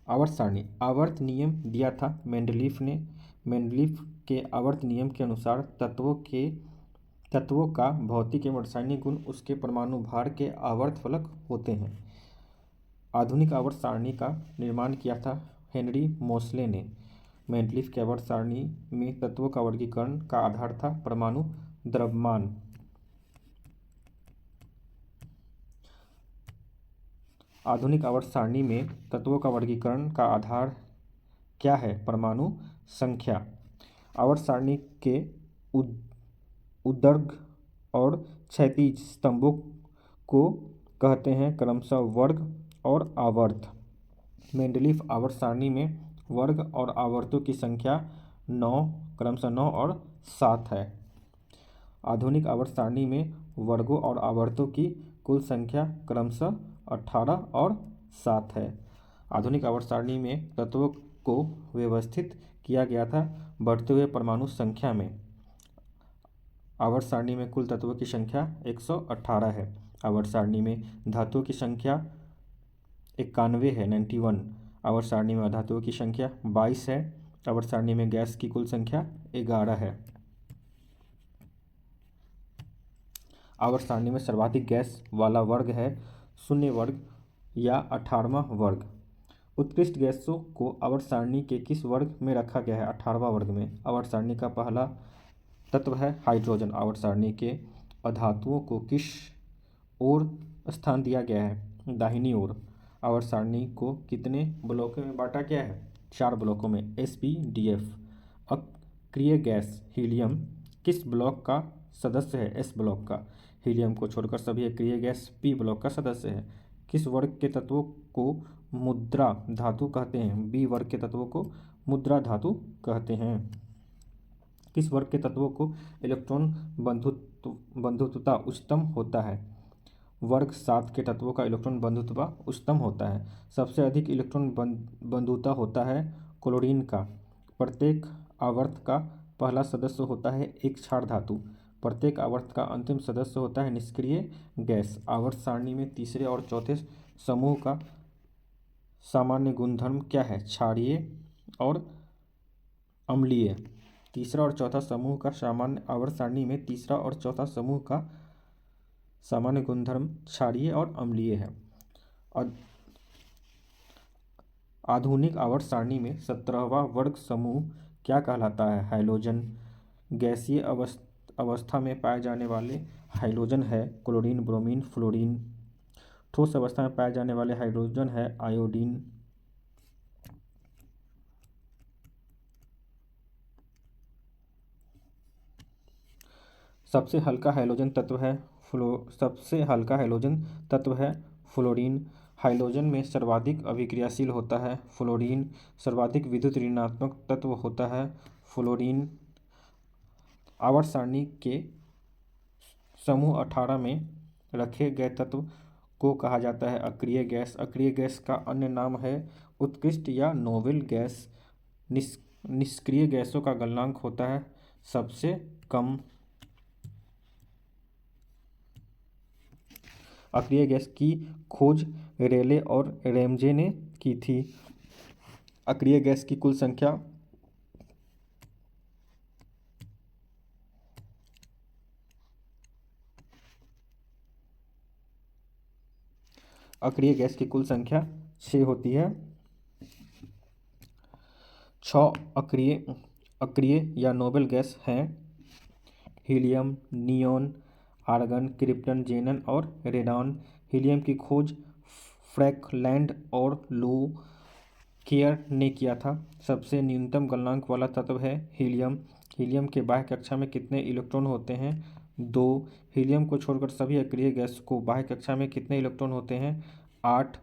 आवर्त सारणी आवर्त नियम दिया था मेंडलीफ ने। मेंडलीफ के आवर्त नियम के अनुसार तत्वों का भौतिक एवं रासायनिक गुण उसके परमाणु भार के आवर्त फलक होते हैं। आधुनिक आवर्त सारणी का निर्माण किया था हेनरी मोसले ने। मेंडलीफ के आवर्त सारणी में तत्वों का वर्गीकरण का आधार था परमाणु द्रव्यमान। आधुनिक आवर्त सारणी में तत्वों का वर्गीकरण का आधार क्या है? परमाणु संख्या। आवर्त सारणी के ऊर्ध्व और क्षैतिज स्तंभों को कहते हैं क्रमशः वर्ग और आवर्त। मेंडलीफ आवर्त सारणी में वर्ग और आवर्तों की संख्या 9 क्रमशः 9 और 7 है। आधुनिक आवर्त सारणी में वर्गों और आवर्तों की कुल संख्या क्रमशः 18 और 7 है। आधुनिक आवर्त सारणी में तत्वों को व्यवस्थित किया गया था बढ़ते हुए परमाणु संख्या में। आवर्त सारणी में कुल तत्वों की संख्या 118 है। आवर्त सारणी में धातुओं की संख्या 91 है 91। आवर्त सारणी में अधातुओं की संख्या 22 है। आवर्त सारणी में गैस की कुल संख्या 11 है। आवर्त सारणी में सर्वाधिक गैस वाला वर्ग है शून्य वर्ग या 18वां वर्ग। उत्कृष्ट गैसों को आवर्त सारणी के किस वर्ग में रखा गया है? 18वां वर्ग में। आवर्त सारणी का पहला तत्व है हाइड्रोजन। आवर्त सारणी के अधातुओं को किस ओर स्थान दिया गया है? दाहिनी ओर। आवर्त सारणी को कितने ब्लॉकों में बांटा गया है? 4 ब्लॉकों में SPDF। अक्रिय गैस हीलियम किस ब्लॉक का सदस्य है? S ब्लॉक का। हीलियम को छोड़कर सभी अक्रिय गैस P ब्लॉक का सदस्य है। किस वर्ग के तत्वों को मुद्रा धातु कहते हैं? B वर्ग के तत्वों को मुद्रा धातु कहते हैं। किस वर्ग के तत्वों को इलेक्ट्रॉन बंधुत्वता उच्चतम होता है? वर्ग 7 के तत्वों का इलेक्ट्रॉन बंधुत्व उच्चतम होता है। सबसे अधिक इलेक्ट्रॉन बंधुता होता है क्लोरीन का। प्रत्येक आवर्त का पहला सदस्य होता है एक क्षार धातु। प्रत्येक आवर्त का अंतिम सदस्य होता है निष्क्रिय गैस। आवर्त सारणी में तीसरे और चौथे समूह का सामान्य गुणधर्म क्या है? क्षारीय और अम्लीय। तीसरा और चौथा समूह का सामान्य आवर्त सारणी में तीसरा और चौथा समूह का सामान्य गुणधर्म क्षारीय और अम्लीय है। और आधुनिक आवर्त सारणी में 17वां वर्ग समूह क्या कहलाता है? हैलोजन। गैसीय अवस्था में पाए जाने वाले हाइड्रोजन है क्लोरीन, ब्रोमीन, फ्लोरीन। ठोस अवस्था में पाए जाने वाले हाइड्रोजन है आयोडीन। सबसे हल्का हाइड्रोजन तत्व है फ्लोरीन। हाइड्रोजन में सर्वाधिक अभिक्रियाशील होता है फ्लोरीन। सर्वाधिक विद्युत ऋणात्मक तत्व होता है फ्लोरीन। आवर्त सारणी के समूह 18 में रखे गए तत्व को कहा जाता है अक्रिय गैस। अक्रिय गैस का अन्य नाम है उत्कृष्ट या नोबेल गैस। निष्क्रिय गैसों का गलनांक होता है सबसे कम। अक्रिय गैस की खोज रेले और रैमजे ने की थी। अक्रिय गैस की कुल संख्या अक्रिय गैस की कुल संख्या 6 होती है। 6 अक्रिय या नोबेल गैस हैं हीलियम, नियोन, आर्गन, क्रिप्टन, जेनन और रेडॉन। हीलियम की खोज फ्रैंकलैंड और लू केयर ने किया था। सबसे न्यूनतम गलनांक वाला तत्व है हीलियम। हीलियम के बाह्य कक्षा में कितने इलेक्ट्रॉन होते हैं? 2। हीलियम को छोड़कर सभी अक्रिय गैस को बाह्य कक्षा में कितने इलेक्ट्रॉन होते हैं? 8।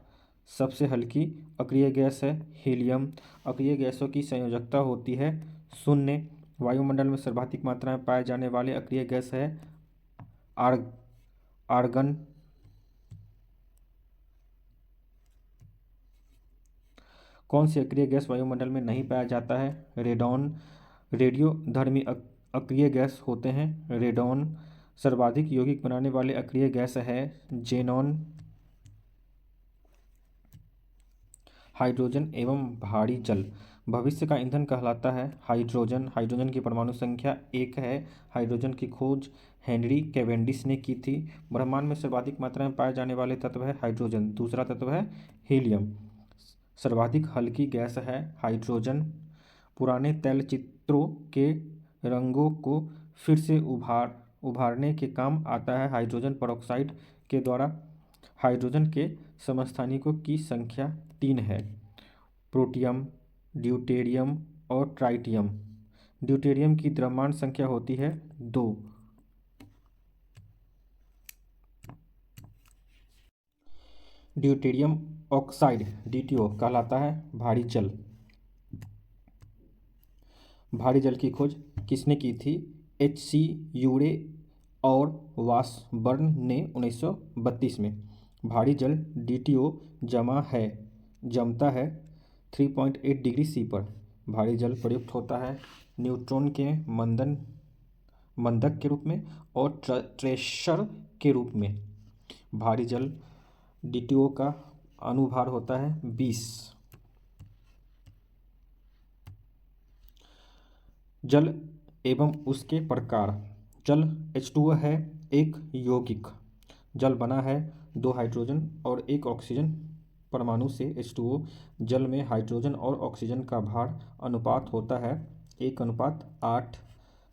सबसे हल्की अक्रिय गैस है हीलियम। अक्रिय गैसों की संयोजकता होती है 0। वायुमंडल में सर्वाधिक मात्रा में पाए जाने वाले अक्रिय गैस है आर्गन। कौन सी अक्रिय गैस वायुमंडल में नहीं पाया जाता है? रेडॉन। रेडियोधर्मी अक्रिय गैस होते हैं रेडॉन। सर्वाधिक यौगिक बनाने वाले अक्रिय गैस है जेनॉन। हाइड्रोजन एवं भारी जल भविष्य का ईंधन कहलाता है हाइड्रोजन। हाइड्रोजन की परमाणु संख्या 1 है। हाइड्रोजन की खोज हेनरी कैवेंडिश ने की थी। ब्रह्मांड में सर्वाधिक मात्रा में पाए जाने वाले तत्व है हाइड्रोजन। दूसरा तत्व है हीलियम। सर्वाधिक हल्की गैस है हाइड्रोजन। पुराने तैलचित्रों के रंगों को फिर से उभारने के काम आता है हाइड्रोजन परऑक्साइड के द्वारा। हाइड्रोजन के समस्थानिकों की संख्या 3 है प्रोटियम, ड्यूटेरियम और ट्राइटियम। ड्यूटेरियम की द्रव्यमान संख्या होती है 2। ड्यूटेरियम ऑक्साइड DTO कहलाता है भारी जल। भारी जल की खोज किसने की थी? HC यूरे और वाशबर्न ने 1932 में। भारी जल DTO जमता है 3.8 डिग्री C पर। भारी जल प्रयुक्त होता है न्यूट्रॉन के मंदक के रूप में और ट्रेसर के रूप में। भारी जल DTO का अनुभार होता है 20। जल एवं उसके प्रकार। जल H2O है एक यौगिक। जल बना है 2 हाइड्रोजन और 1 ऑक्सीजन परमाणु से। H2O जल में हाइड्रोजन और ऑक्सीजन का भार अनुपात होता है 1:8।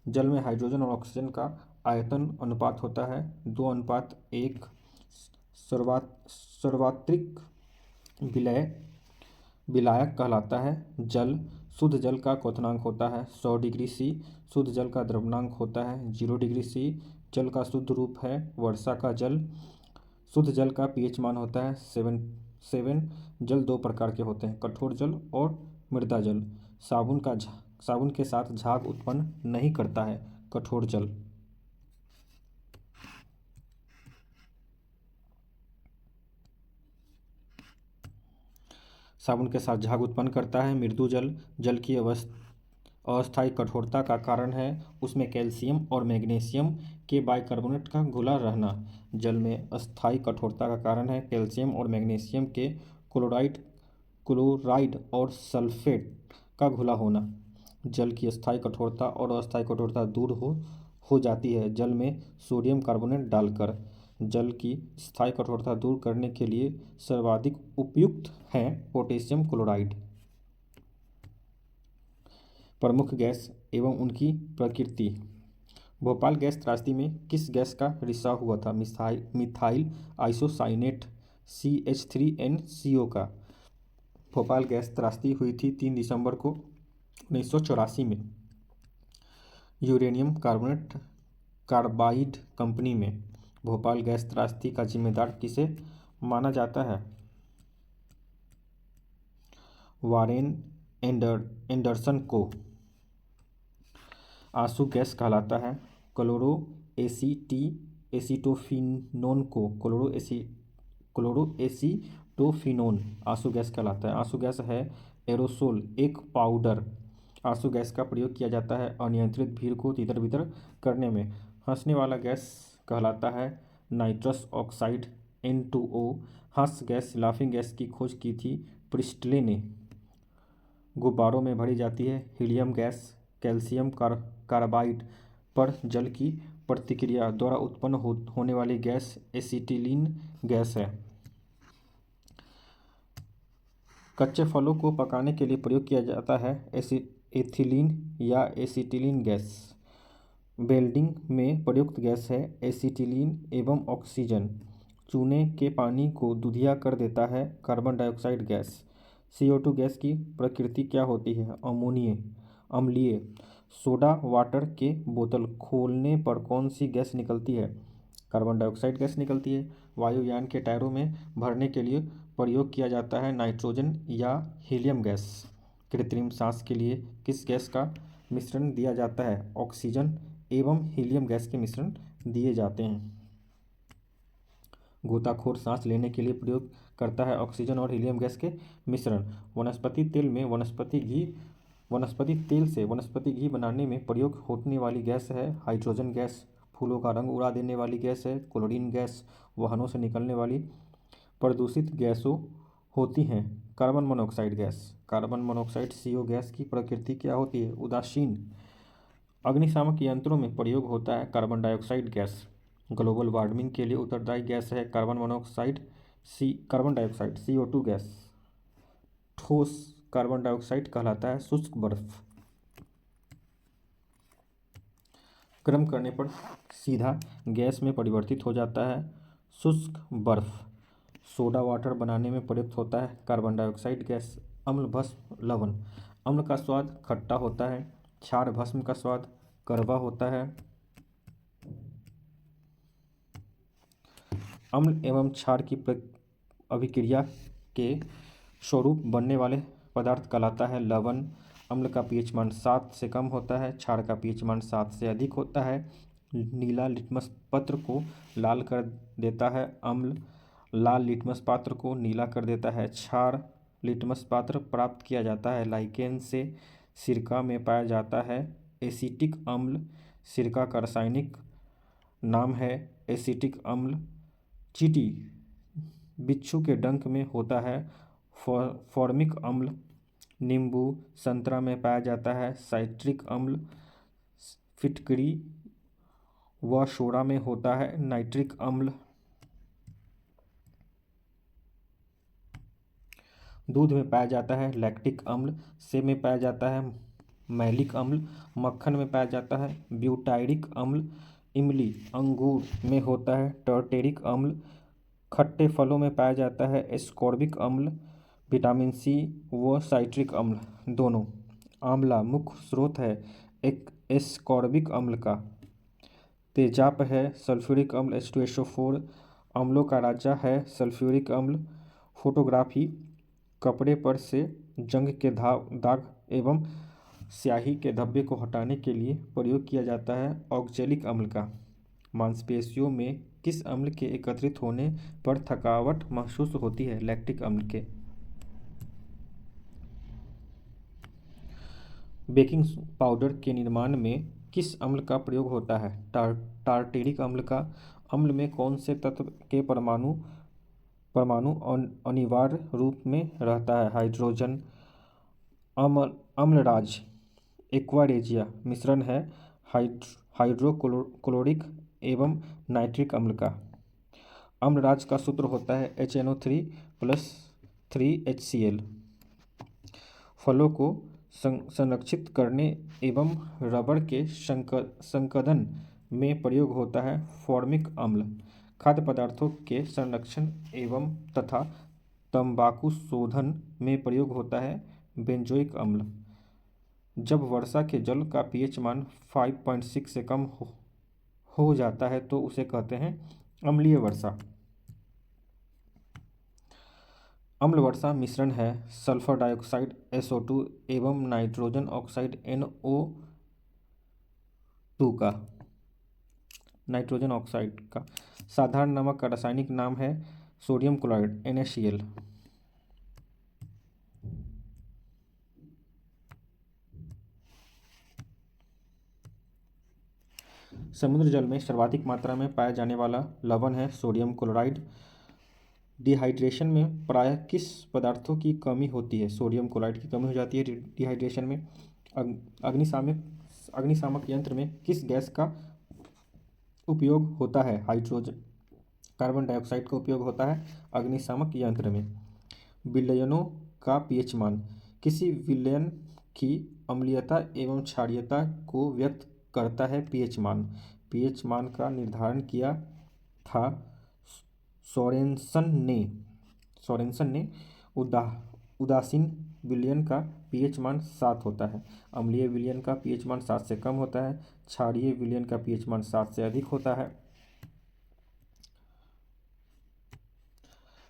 जल में हाइड्रोजन और ऑक्सीजन का आयतन अनुपात होता है 2:1। सार्वत्रिक विलायक कहलाता है जल। शुद्ध जल का क्वथनांक होता है 100 डिग्री C। शुद्ध जल का द्रव्यमाप होता है 0 डिग्री C। जल का शुद्ध रूप है वर्षा का जल। शुद्ध जल का pH मान होता है 7। जल 2 प्रकार के होते हैं कठोर जल और मृदा जल। साबुन के साथ झाग उत्पन्न नहीं करता है कठोर जल। साबुन के साथ झाग उत्पन्न करता है मृदु जल। जल की अस्थायी कठोरता का कारण है उसमें कैल्शियम और मैग्नीशियम के बाइकार्बोनेट का घुला रहना। जल में अस्थायी कठोरता का कारण है कैल्शियम और मैग्नीशियम के क्लोराइड और सल्फेट का घुला होना। जल की अस्थायी कठोरता और अस्थायी कठोरता दूर हो जाती है जल में सोडियम कार्बोनेट डालकर। जल की स्थायी कठोरता दूर करने के लिए सर्वाधिक उपयुक्त है पोटेशियम क्लोराइड। प्रमुख गैस एवं उनकी प्रकृति। भोपाल गैस त्रासदी में किस गैस का रिसाव हुआ था? मिथाइल आइसोसाइनेट CH3NCO का। भोपाल गैस त्रासदी हुई थी 3 दिसंबर को 1984 में यूरेनियम कार्बाइड कंपनी में। भोपाल गैस त्रासदी का जिम्मेदार किसे माना जाता है? वारेन एंडरसन को। आंसू गैस कहलाता है एसीटोफिनोन को। क्लोरोएसीटोफिनोन आंसू गैस कहलाता है। आंसू गैस है एरोसोल, एक पाउडर। आंसू गैस का प्रयोग किया जाता है अनियंत्रित भीड़ को तितर बितर करने में। हंसने वाला गैस कहलाता है नाइट्रस ऑक्साइड N2O। हंस गैस लाफिंग गैस की खोज की थी प्रिस्टले ने। गुब्बारों में भरी जाती है हीलियम गैस। कैल्शियम कार्बाइड पर जल की प्रतिक्रिया द्वारा उत्पन्न होने वाली गैस एसिटिलीन गैस है। कच्चे फलों को पकाने के लिए प्रयोग किया जाता है एथिलीन या एसिटिलीन गैस। वेल्डिंग में प्रयुक्त गैस है एसिटिलीन एवं ऑक्सीजन। चूने के पानी को दूधिया कर देता है carbon dioxide gas. CO2 gas की प्रकृति क्या होती है? अम्लीय। सोडा वाटर के बोतल खोलने पर कौन सी गैस निकलती है? कार्बन डाइऑक्साइड गैस निकलती है। वायुयान के टायरों में भरने के लिए प्रयोग किया जाता है नाइट्रोजन या हीलियम गैस। कृत्रिम सांस के लिए किस गैस का मिश्रण दिया जाता है? ऑक्सीजन एवं हीलियम गैस के मिश्रण दिए जाते हैं। गोताखोर सांस लेने के लिए प्रयोग करता है ऑक्सीजन और हीलियम गैस के मिश्रण। वनस्पति तेल में वनस्पति तेल से वनस्पति घी बनाने में प्रयोग होने वाली गैस है हाइड्रोजन गैस। फूलों का रंग उड़ा देने वाली गैस है क्लोरीन गैस। वाहनों से निकलने वाली प्रदूषित गैसों होती हैं carbon monoxide gas. Carbon monoxide CO gas की प्रकृति क्या होती है? उदासीन। अग्निशामक यंत्रों में प्रयोग होता है carbon dioxide gas. Global warming के लिए उत्तरदायी गैस है कार्बन डाइऑक्साइड CO2 गैस। ठोस कार्बन डाइऑक्साइड कहलाता है शुष्क बर्फ। गर्म करने पर सीधा गैस में परिवर्तित हो जाता है शुष्क बर्फ। सोडा वाटर बनाने में प्रयुक्त होता है कार्बन डाइऑक्साइड गैस। अम्ल भस्म लवण। अम्ल का स्वाद खट्टा होता है। क्षार भस्म का स्वाद कड़वा होता है। अम्ल एवं क्षार की अभिक्रिया के स्वरूप बनने वाले पदार्थ कहलाता है लवण। अम्ल का pH मान 7 से कम होता है। क्षार का pH मान 7 से अधिक होता है। नीला लिटमस पत्र को लाल कर देता है अम्ल। लाल लिटमस पात्र को नीला कर देता है क्षार। लिटमस पात्र प्राप्त किया जाता है लाइकेन से। सिरका में पाया जाता है एसिटिक अम्ल। सिरका का रासायनिक नाम है एसिटिक अम्ल। चींटी बिच्छू के डंक में होता है फॉर्मिक अम्ल। नींबू संतरा में पाया जाता है साइट्रिक अम्ल। फिटकरी व सोडा में होता है नाइट्रिक अम्ल। दूध में पाया जाता है लैक्टिक अम्ल। सेब में पाया जाता है मैलिक अम्ल। मक्खन में पाया जाता है ब्यूटाइरिक अम्ल। इमली अंगूर में होता है टर्टेरिक अम्ल। खट्टे फलों में पाया जाता है एस्कॉर्बिक अम्ल। विटामिन C व साइट्रिक अम्ल दोनों। आंवला मुख्य स्रोत है एक एस्कॉर्बिक अम्ल का। तेजाब है सल्फ्यूरिक अम्ल H2SO4। अम्लों का राजा है सल्फ्यूरिक अम्ल। फोटोग्राफी कपड़े पर से जंग के दाग एवं स्याही के धब्बे को हटाने के लिए प्रयोग किया जाता है ऑक्जेलिक अम्ल का। मांसपेशियों में किस अम्ल के एकत्रित होने पर थकावट महसूस होती है? लैक्टिक अम्ल के। बेकिंग पाउडर के निर्माण में किस अम्ल का प्रयोग होता है? टार्टेरिक अम्ल का। अम्ल में कौन से तत्व के परमाणु परमाणु अनिवार्य रूप में रहता है? हाइड्रोजन। अम्लराज एक्वारेजिया मिश्रण है हाइड्रोक्लोरिक एवं नाइट्रिक अम्ल का। अम्लराज का सूत्र होता है HNO3+3HCl। फलों को संरक्षित करने एवं रबड़ के संकदन में प्रयोग होता है फॉर्मिक अम्ल। खाद्य पदार्थों के संरक्षण एवं तथा तंबाकू शोधन में प्रयोग होता है बेंजोइक अम्ल। जब वर्षा के जल का pH मान 5.6 से कम हो जाता है तो उसे कहते हैं अम्लीय वर्षा। अम्ल वर्षा मिश्रण है सल्फर डाइऑक्साइड SO2 एवं नाइट्रोजन ऑक्साइड NO2 का। नाइट्रोजन ऑक्साइड का साधारण नमक का रासायनिक नाम है सोडियम क्लोराइड NaCl। समुद्र जल में सर्वाधिक मात्रा में पाया जाने वाला लवण है सोडियम क्लोराइड। डिहाइड्रेशन में प्रायः किस पदार्थों की कमी होती है? सोडियम क्लोराइड की कमी हो जाती है डिहाइड्रेशन में। अग्निशामक यंत्र में किस गैस का उपयोग होता है? हाइड्रोजन। कार्बन डाइऑक्साइड का उपयोग होता है अग्निशामक यंत्र में। विलयनों का pH मान किसी विलयन की अम्लीयता एवं क्षारीयता को व्यक्त करता है pH मान। pH मान का निर्धारण किया था सोरेनसन ने। उदासीन विलयन का pH मान 7 होता है। अम्लीय विलयन का pH मान 7 से कम होता है। क्षारीय विलयन का pH मान 7 से अधिक होता है।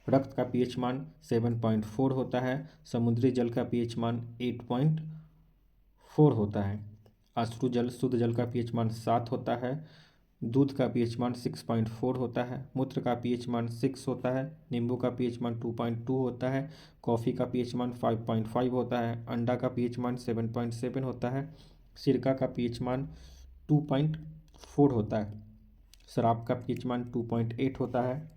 रक्त का pH मान 7.4 होता है। समुद्री जल का pH मान 8.4 होता है। अश्रु जल शुद्ध जल का pH मान 7 होता है। दूध का pH मान 6.4 होता है। मूत्र का pH मान 6 होता है। नींबू का pH मान 2.2 होता है। कॉफ़ी का pH मान 5.5 होता है। अंडा का pH मान 7.7 होता है। सिरका का pH मान 2.4 होता है। शराब का pH मान 2.8 होता है।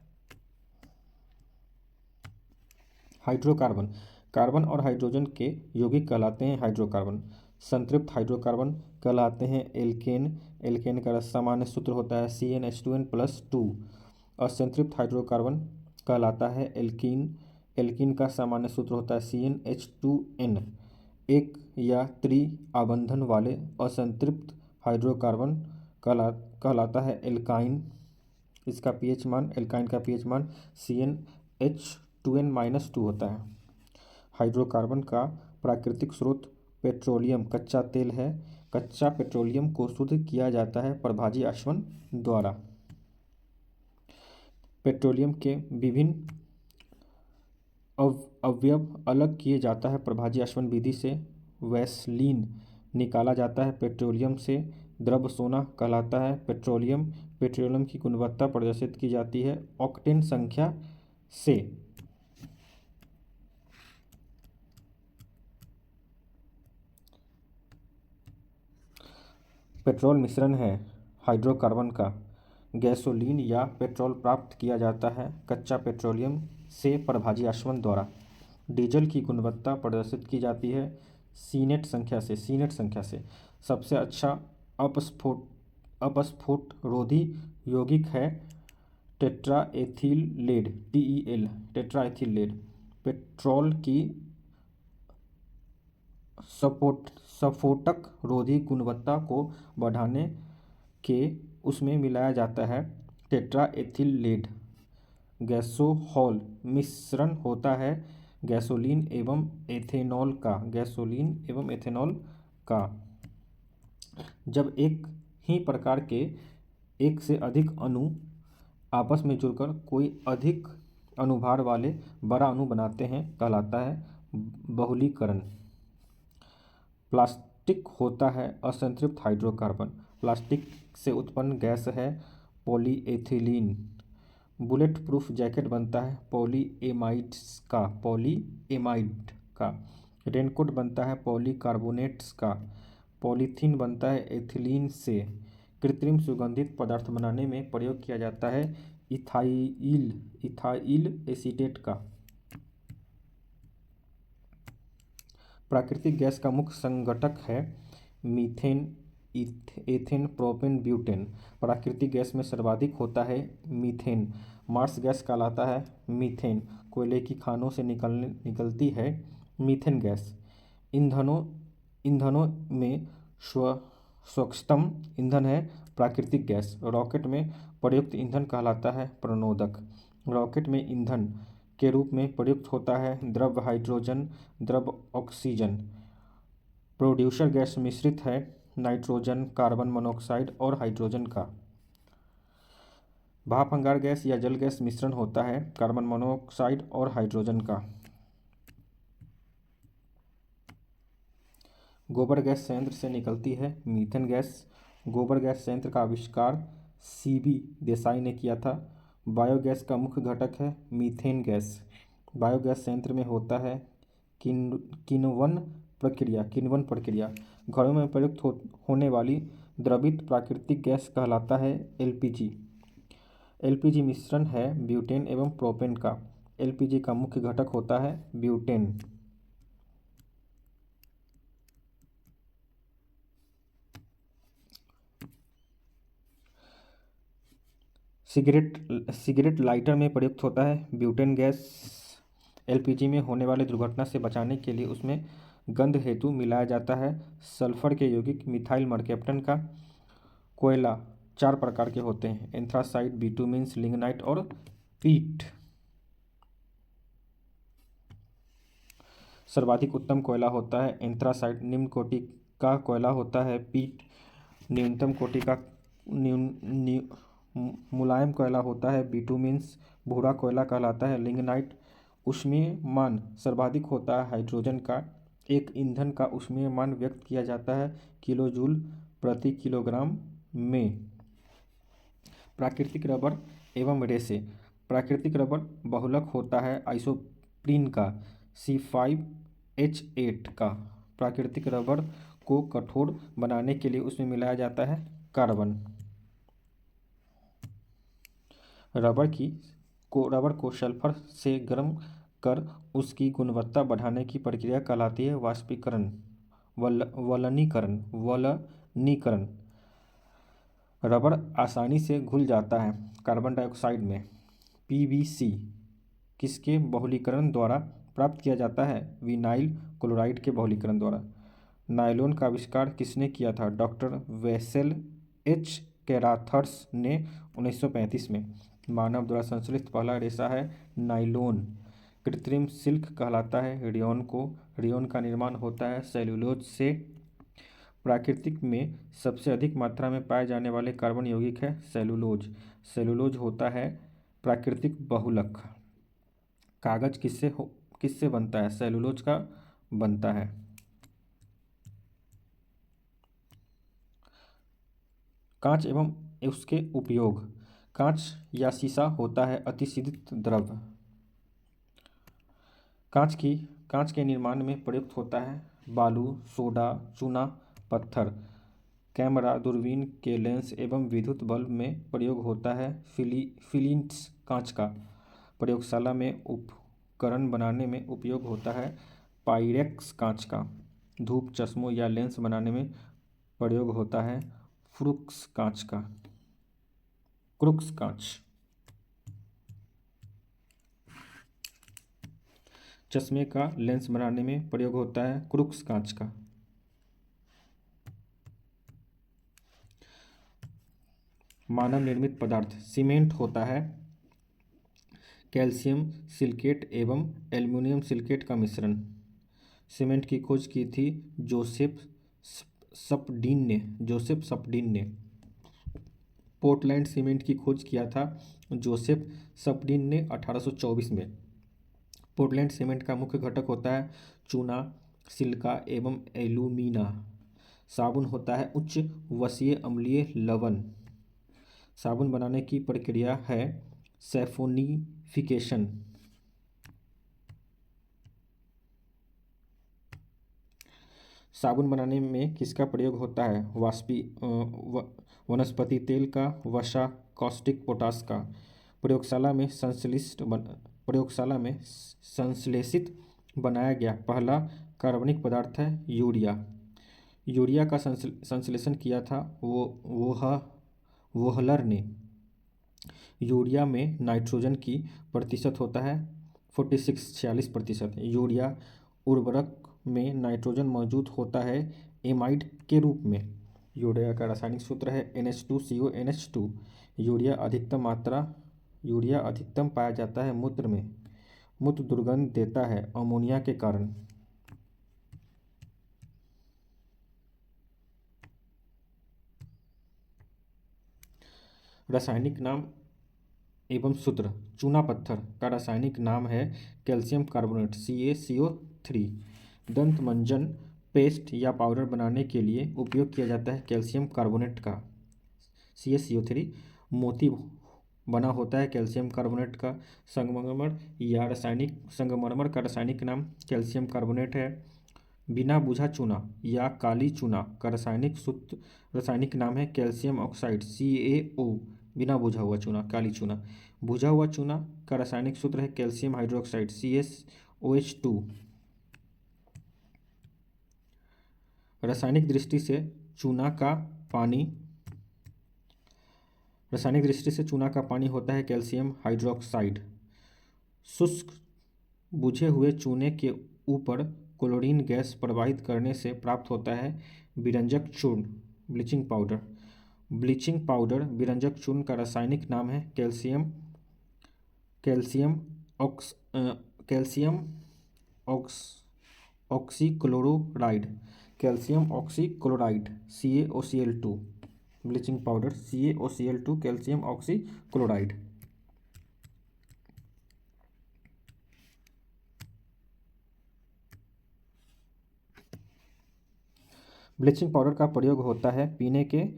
हाइड्रोकार्बन कार्बन और हाइड्रोजन के यौगिक कहलाते हैं हाइड्रोकार्बन। संतृप्त हाइड्रोकार्बन कहलाते हैं एल्केन। एल्केन का सामान्य सूत्र होता है CnH2n+2। असंतृप्त हाइड्रोकार्बन कहलाता है एल्कीन। एल्कीन का सामान्य सूत्र होता है CnH2n। एक या त्रि आबंधन वाले असंतृप्त हाइड्रोकार्बन कहलाता है एल्काइन। इसका pH मान एल्काइन का pH मान CnH2n-2 होता है। हाइड्रोकार्बन का प्राकृतिक स्रोत पेट्रोलियम कच्चा तेल है। कच्चा पेट्रोलियम को शुद्ध किया जाता है प्रभाजी आसवन द्वारा। पेट्रोलियम के विभिन्न अवयव अलग किए जाता है प्रभाजी आसवन विधि से। वैसलीन निकाला जाता है पेट्रोलियम से। द्रव सोना कहलाता है पेट्रोलियम। पेट्रोलियम की गुणवत्ता प्रदर्शित की जाती है ऑक्टेन संख्या से। पेट्रोल मिश्रण है हाइड्रोकार्बन का। गैसोलीन या पेट्रोल प्राप्त किया जाता है कच्चा पेट्रोलियम से प्रभाजी आसवन द्वारा। डीजल की गुणवत्ता प्रदर्शित की जाती है सीनेट संख्या से। सबसे अच्छा अपस्फोट रोधी यौगिक है टेट्राएथिलेट TEL। टेट्राएथिलेट पेट्रोल की सफोटक रोधी गुणवत्ता को बढ़ाने के उसमें मिलाया जाता है टेट्राएथिलेट। गैसोहॉल मिश्रण होता है गैसोलीन एवं एथेनॉल का। जब एक ही प्रकार के एक से अधिक अणु आपस में जुड़कर कोई अधिक अनुभार वाले बड़ा अणु बनाते हैं कहलाता है बहुलीकरण। प्लास्टिक होता है असंतृप्त हाइड्रोकार्बन। प्लास्टिक से उत्पन्न गैस है पॉलीएथिलीन। बुलेट प्रूफ जैकेट बनता है पॉलीएमाइड का। रेनकोट बनता है पॉलीकार्बोनेट्स का। पॉलीथीन बनता है एथिलीन से। कृत्रिम सुगंधित पदार्थ बनाने में प्रयोग किया जाता है इथाइल इथाइल एसीटेट का। प्राकृतिक गैस का मुख्य संघटक है मीथेन, एथेन, प्रोपेन, ब्यूटेन। प्राकृतिक गैस में सर्वाधिक होता है मीथेन। मार्स गैस कहलाता है मीथेन। कोयले की खानों से निकलती है मीथेन गैस। ईंधनों ईंधनों में स्वच्छतम ईंधन है प्राकृतिक गैस। रॉकेट में प्रयुक्त ईंधन कहलाता है प्रणोदक। रॉकेट में ईंधन के रूप में प्रयुक्त होता है द्रव हाइड्रोजन, द्रव ऑक्सीजन। प्रोड्यूसर गैस मिश्रित है नाइट्रोजन, कार्बन मोनोऑक्साइड और हाइड्रोजन का। भाप अंगार गैस या जल गैस मिश्रण होता है कार्बन मोनोऑक्साइड और हाइड्रोजन का। गोबर गैस संयंत्र से निकलती है मीथेन गैस। गोबर गैस संयंत्र का आविष्कार सीबी देसाई ने किया था। बायोगैस का मुख्य घटक है मीथेन गैस। बायोगैस संयंत्र में होता है किण्वन प्रक्रिया। घरों में प्रयुक्त होने वाली द्रवित प्राकृतिक गैस कहलाता है एलपीजी। एलपीजी मिश्रण है ब्यूटेन एवं प्रोपेन का। एलपीजी का मुख्य घटक होता है ब्यूटेन। सिगरेट लाइटर में प्रयुक्त होता है ब्यूटेन गैस। एलपीजी में होने वाली दुर्घटना से बचाने के लिए उसमें गंध हेतु मिलाया जाता है सल्फर के यौगिक मिथाइल मरकैप्टन का। कोयला 4 प्रकार के होते हैं एंथ्रासाइट, बिटुमिन्स, लिग्नाइट और पीट। सर्वाधिक उत्तम कोयला होता है एंथ्रासाइट। निम्न कोटि का कोयला होता है पीट। न्यूनतम कोटि का मुलायम कोयला होता है बिटुमिन्स। भूरा कोयला कहलाता है लिग्नाइट। ऊष्मीय मान सर्वाधिक होता है हाइड्रोजन का। एक ईंधन का ऊष्मीय मान व्यक्त किया जाता है किलोजूल प्रति किलोग्राम में। प्राकृतिक रबर एवं रेसे। प्राकृतिक रबर बहुलक होता है आइसोप्रीन का C5H8 का। प्राकृतिक रबर को कठोर बनाने के लिए उसमें मिलाया जाता है कार्बन। रबर को सल्फर से गर्म कर उसकी गुणवत्ता बढ़ाने की प्रक्रिया कहलाती है वाष्पीकरण वलनीकरण। रबर आसानी से घुल जाता है कार्बन डाइऑक्साइड में। पीवीसी किसके बहुलीकरण द्वारा प्राप्त किया जाता है विनाइल क्लोराइड के बहुलीकरण द्वारा। नायलॉन का आविष्कार किसने किया था डॉक्टर वेसेल एच कैराथर्स ने 1935 में। मानव द्वारा संश्लेषित पहला रेशा है नायलॉन। कृत्रिम सिल्क कहलाता है रेयॉन को। रेयॉन का निर्माण होता है सेल्यूलोज से। प्राकृतिक में सबसे अधिक मात्रा में पाए जाने वाले कार्बन यौगिक है सेलुलोज। सेलुलोज होता है प्राकृतिक बहुलक। कागज किससे बनता है सेलुलोज का बनता है। कांच एवं उसके उपयोग। कांच या शीशा होता है अतिशीतल द्रव। कांच के निर्माण में प्रयुक्त होता है बालू, सोडा, चूना, पत्थर। कैमरा, दूरबीन के लेंस एवं विद्युत बल्ब में प्रयोग होता है फिलिप्स कांच का। प्रयोगशाला में उपकरण बनाने में उपयोग होता है पाइरेक्स कांच का। धूप चश्मों या लेंस बनाने में प्रयोग होता है क्रूक्स कांच। चश्मे का लेंस बनाने में प्रयोग होता है क्रूक्स कांच का। मानव निर्मित पदार्थ सीमेंट होता है कैल्शियम सिलिकेट एवं एल्युमिनियम सिलिकेट का मिश्रण। सीमेंट की खोज की थी जोसेफ सपडीन ने। पोर्टलैंड सीमेंट की खोज किया था जोसेफ सपडीन ने 1824 में। पोर्टलैंड सीमेंट का मुख्य घटक होता है चूना, सिलिका एवं एल्यूमिना। साबुन होता है उच्च वसीय अम्लीय लवण। साबुन बनाने की प्रक्रिया है सैफोनिफिकेशन। साबुन बनाने में किसका प्रयोग होता है? वनस्पति तेल का, वसा, कॉस्टिक पोटाश का। प्रयोगशाला में संश्लेषित बनाया गया पहला कार्बनिक पदार्थ है यूरिया। यूरिया का संश्लेषण किया था वोहलर ने। यूरिया में नाइट्रोजन की प्रतिशत होता है 46 यूरिया उर्वरक में नाइट्रोजन मौजूद होता है एमाइड के रूप में। यूरिया का रासायनिक सूत्र है NH2CONH2। यूरिया अधिकतम पाया जाता है मूत्र में। मूत्र दुर्गंध देता है अमोनिया के कारण। रासायनिक नाम एवं सूत्र। चूना पत्थर का रासायनिक नाम है कैल्शियम कार्बोनेट CaCO3। दंत मंजन पेस्ट या पाउडर बनाने के लिए उपयोग किया जाता है कैल्शियम कार्बोनेट का CaCO3। मोती बना होता है कैल्शियम कार्बोनेट का। संगमरमर का रासायनिक नाम कैल्शियम कार्बोनेट है। बिना बुझा चूना या काली चूना का रासायनिक नाम है कैल्शियम ऑक्साइड CaO। बिना बुझा हुआ चूना, काली चूना। बुझा हुआ चूना का रासायनिक सूत्र है कैल्शियम हाइड्रोक्साइड CaOH2। रासायनिक दृष्टि से चूना का पानी होता है कैल्शियम हाइड्रोक्साइड। शुष्क बुझे हुए चूने के ऊपर क्लोरीन गैस प्रवाहित करने से प्राप्त होता है विरंजक चूर्ण, ब्लीचिंग पाउडर। विरंजक चूर्ण का रासायनिक नाम है calcium oxychloride CaOCl2। Bleaching powder CaOCl2 calcium oxychloride. Bleaching powder का प्रयोग होता है पीने के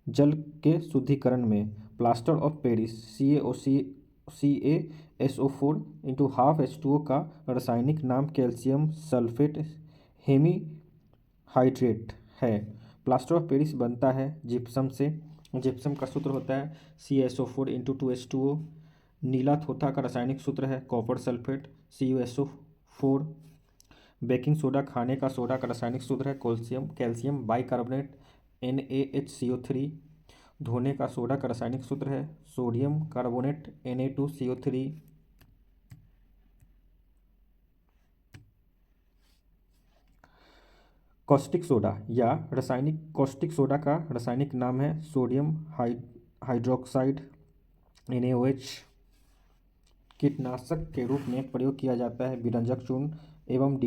जल के शुद्धिकरण में। Plaster of Paris CaSO4 × ½ H2O का रासायनिक नाम कैल्शियम सल्फेट हेमीहाइड्रेट है। प्लास्टर ऑफ पेरिस बनता है जिप्सम से। जिप्सम का सूत्र होता है CaSO4 × 2H2O। नीला थोथा का रासायनिक सूत्र है copper sulphate CuSO4। Baking soda खाने का सोडा का रासायनिक सूत्र है कैल्शियम बाइकार्बोनेट NaHCO3। धोने का सोडा का रासायनिक सूत्र है sodium carbonate Na2CO3। Caustic soda का रासायनिक नाम है सोडियम हाइड्रोक्साइड NaOH। कीटनाशक के रूप में प्रयोग किया जाता है विरंजक चूर्ण एवं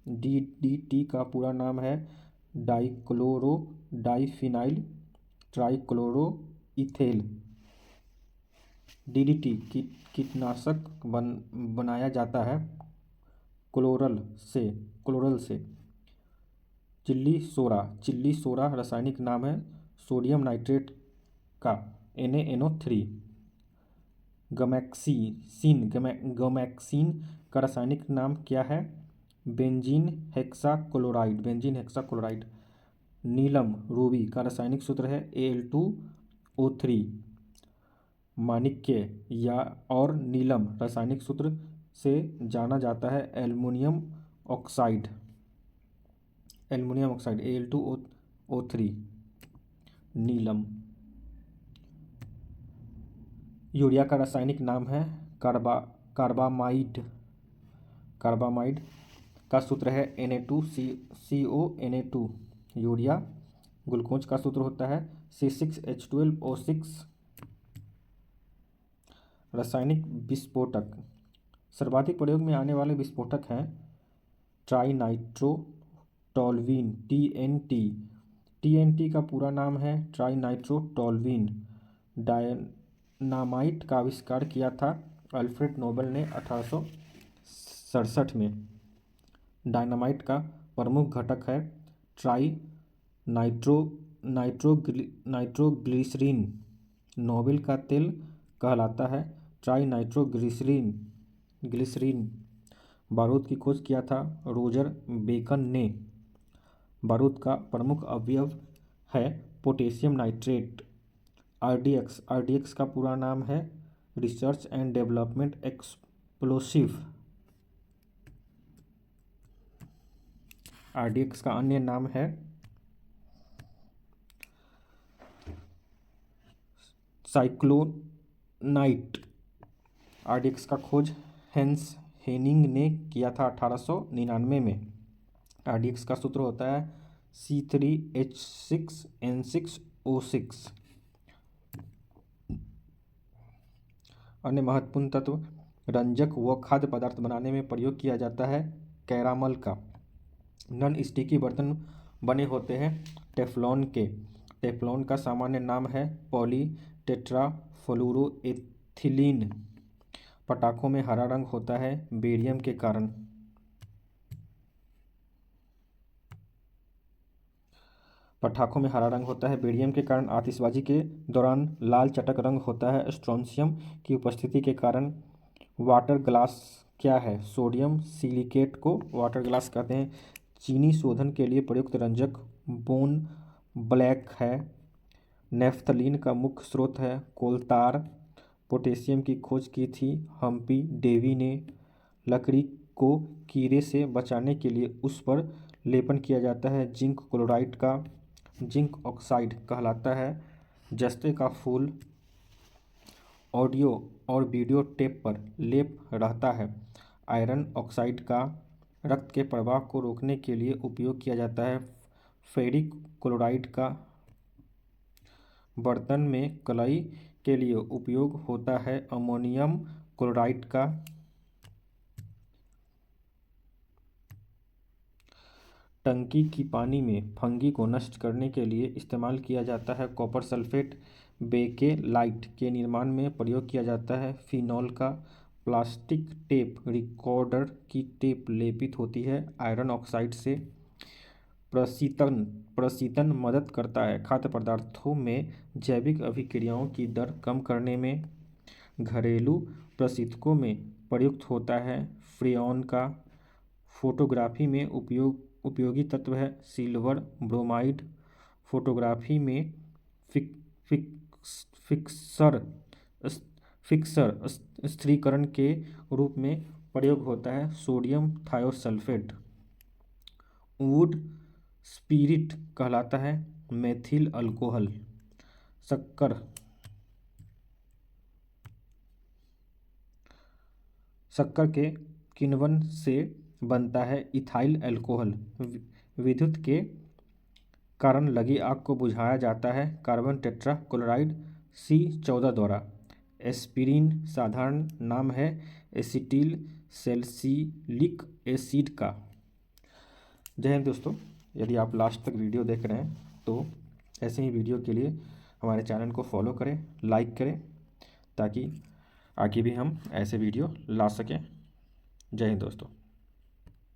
DDT का पूरा नाम है डाइक्लोरोडाइफिनाइल ट्राइक्लोरोइथेल। DDT कीटनाशक बनाया जाता है क्लोरल से। चिल्ली सोरा रासायनिक नाम है सोडियम नाइट्रेट का NaNO3। गमैक्सीन का रासायनिक नाम क्या है बेंजीन हेक्साक्लोराइड। नीलम रूबी का रासायनिक सूत्र है Al2O3। माणिक्य और नीलम रासायनिक सूत्र से जाना जाता है एल्युमिनियम ऑक्साइड Al2O3। नीलम। यूरिया का रासायनिक नाम है कार्बामाइड का सूत्र है Na2CONA2। यूरिया। ग्लूकोज का सूत्र होता है C6H12O6। रासायनिक विस्फोटक। सर्वाधिक प्रयोग में आने वाले विस्फोटक हैं ट्राइनाइट्रोटोल्यूएन TNT का पूरा नाम है ट्राइनाइट्रोटोल्यूएन। डायनामाइट का आविष्कार किया था अल्फ्रेड नोबेल ने 1867 में। डायनामाइट का प्रमुख घटक है नाइट्रोग्लिसरीन। नोबेल का तेल कहलाता है ट्राइनाइट्रोग्लिसरीन। बारूद की खोज किया था रोजर बेकन ने। बारूद का प्रमुख अवयव है पोटेशियम नाइट्रेट। आरडीएक्स, आरडीएक्स का पूरा नाम है research and development explosive. RDX का अन्य नाम है साइक्लोनाइट। आरडीएक्स का खोज हेंस हेनिंग ने किया था 1899 में। आरडीएक्स का सूत्र होता है C3H6N6O6। अन्य महत्वपूर्ण तत्व रंजक व खाद्य पदार्थ बनाने में प्रयोग किया जाता है कैरामल का। नॉन स्टिकी बर्तन बने होते हैं टेफ्लॉन के। टेफ्लॉन का सामान्य नाम है पॉलीटेट्राफ्लोरोएथिलीन। पटाखों में हरा रंग होता है बेरियम के कारण। पटाखों में हरा रंग होता है बेरियम के कारण। आतिशबाजी के दौरान लाल चटक रंग होता है स्ट्रोंशियम की उपस्थिति के कारण। वाटर ग्लास क्या है? सोडियम सिलिकेट को वाटर ग्लास कहते हैं। चीनी शोधन के लिए प्रयुक्त रंजक बोन ब्लैक है। नेफ्थलीन का मुख्य स्रोत है कोलतार। पोटेशियम की खोज की थी हम्पी डेवी ने। लकड़ी को कीड़े से बचाने के लिए उस पर लेपन किया जाता है जिंक क्लोराइड का। जिंक ऑक्साइड कहलाता है जस्ते का फूल। ऑडियो और वीडियो टेप पर लेप रहता है। आयरन ऑक्साइड का रक्त के प्रवाह को रोकने के लिए उपयोग किया जाता है। फेरिक क्लोराइड का बर्तन में कलई के लिए उपयोग होता है। अमोनियम क्लोराइड का टंकी की पानी में फंगी को नष्ट करने के लिए इस्तेमाल किया जाता है। कॉपर सल्फेट बेकेलाइट के निर्माण में प्रयोग किया जाता है। फिनॉल का प्लास्टिक टेप रिकॉर्डर की टेप लेपित होती है। आयरन ऑक्साइड से प्रशीतन मदद करता है। खाद्य पदार्थों में जैविक अभिक्रियाओं की दर कम करने में। घरेलू प्रशीतकों में प्रयुक्त होता है फ्रेऑन का। फोटोग्राफी में उपयोगी तत्व है सिल्वर ब्रोमाइड। फोटोग्राफी में फिक्सर स्थिरीकरण के रूप में प्रयोग होता है सोडियम थायोसल्फेट। वुड स्पिरिट कहलाता है मेथिल अल्कोहल। शक्कर के किण्वन से बनता है इथाइल अल्कोहल। विद्युत के कारण लगी आग को बुझाया जाता है कार्बन टेट्रा क्लोराइड C14 द्वारा। एस्पिरिन साधारण नाम है एसिटिल सैलिसिलिक एसिड का। जय हिंद दोस्तों, यदि आप लास्ट तक वीडियो देख रहे हैं तो ऐसे ही वीडियो के लिए हमारे चैनल को फॉलो करें, लाइक करें, ताकि आगे भी हम ऐसे वीडियो ला सकें। जय हिंद दोस्तों।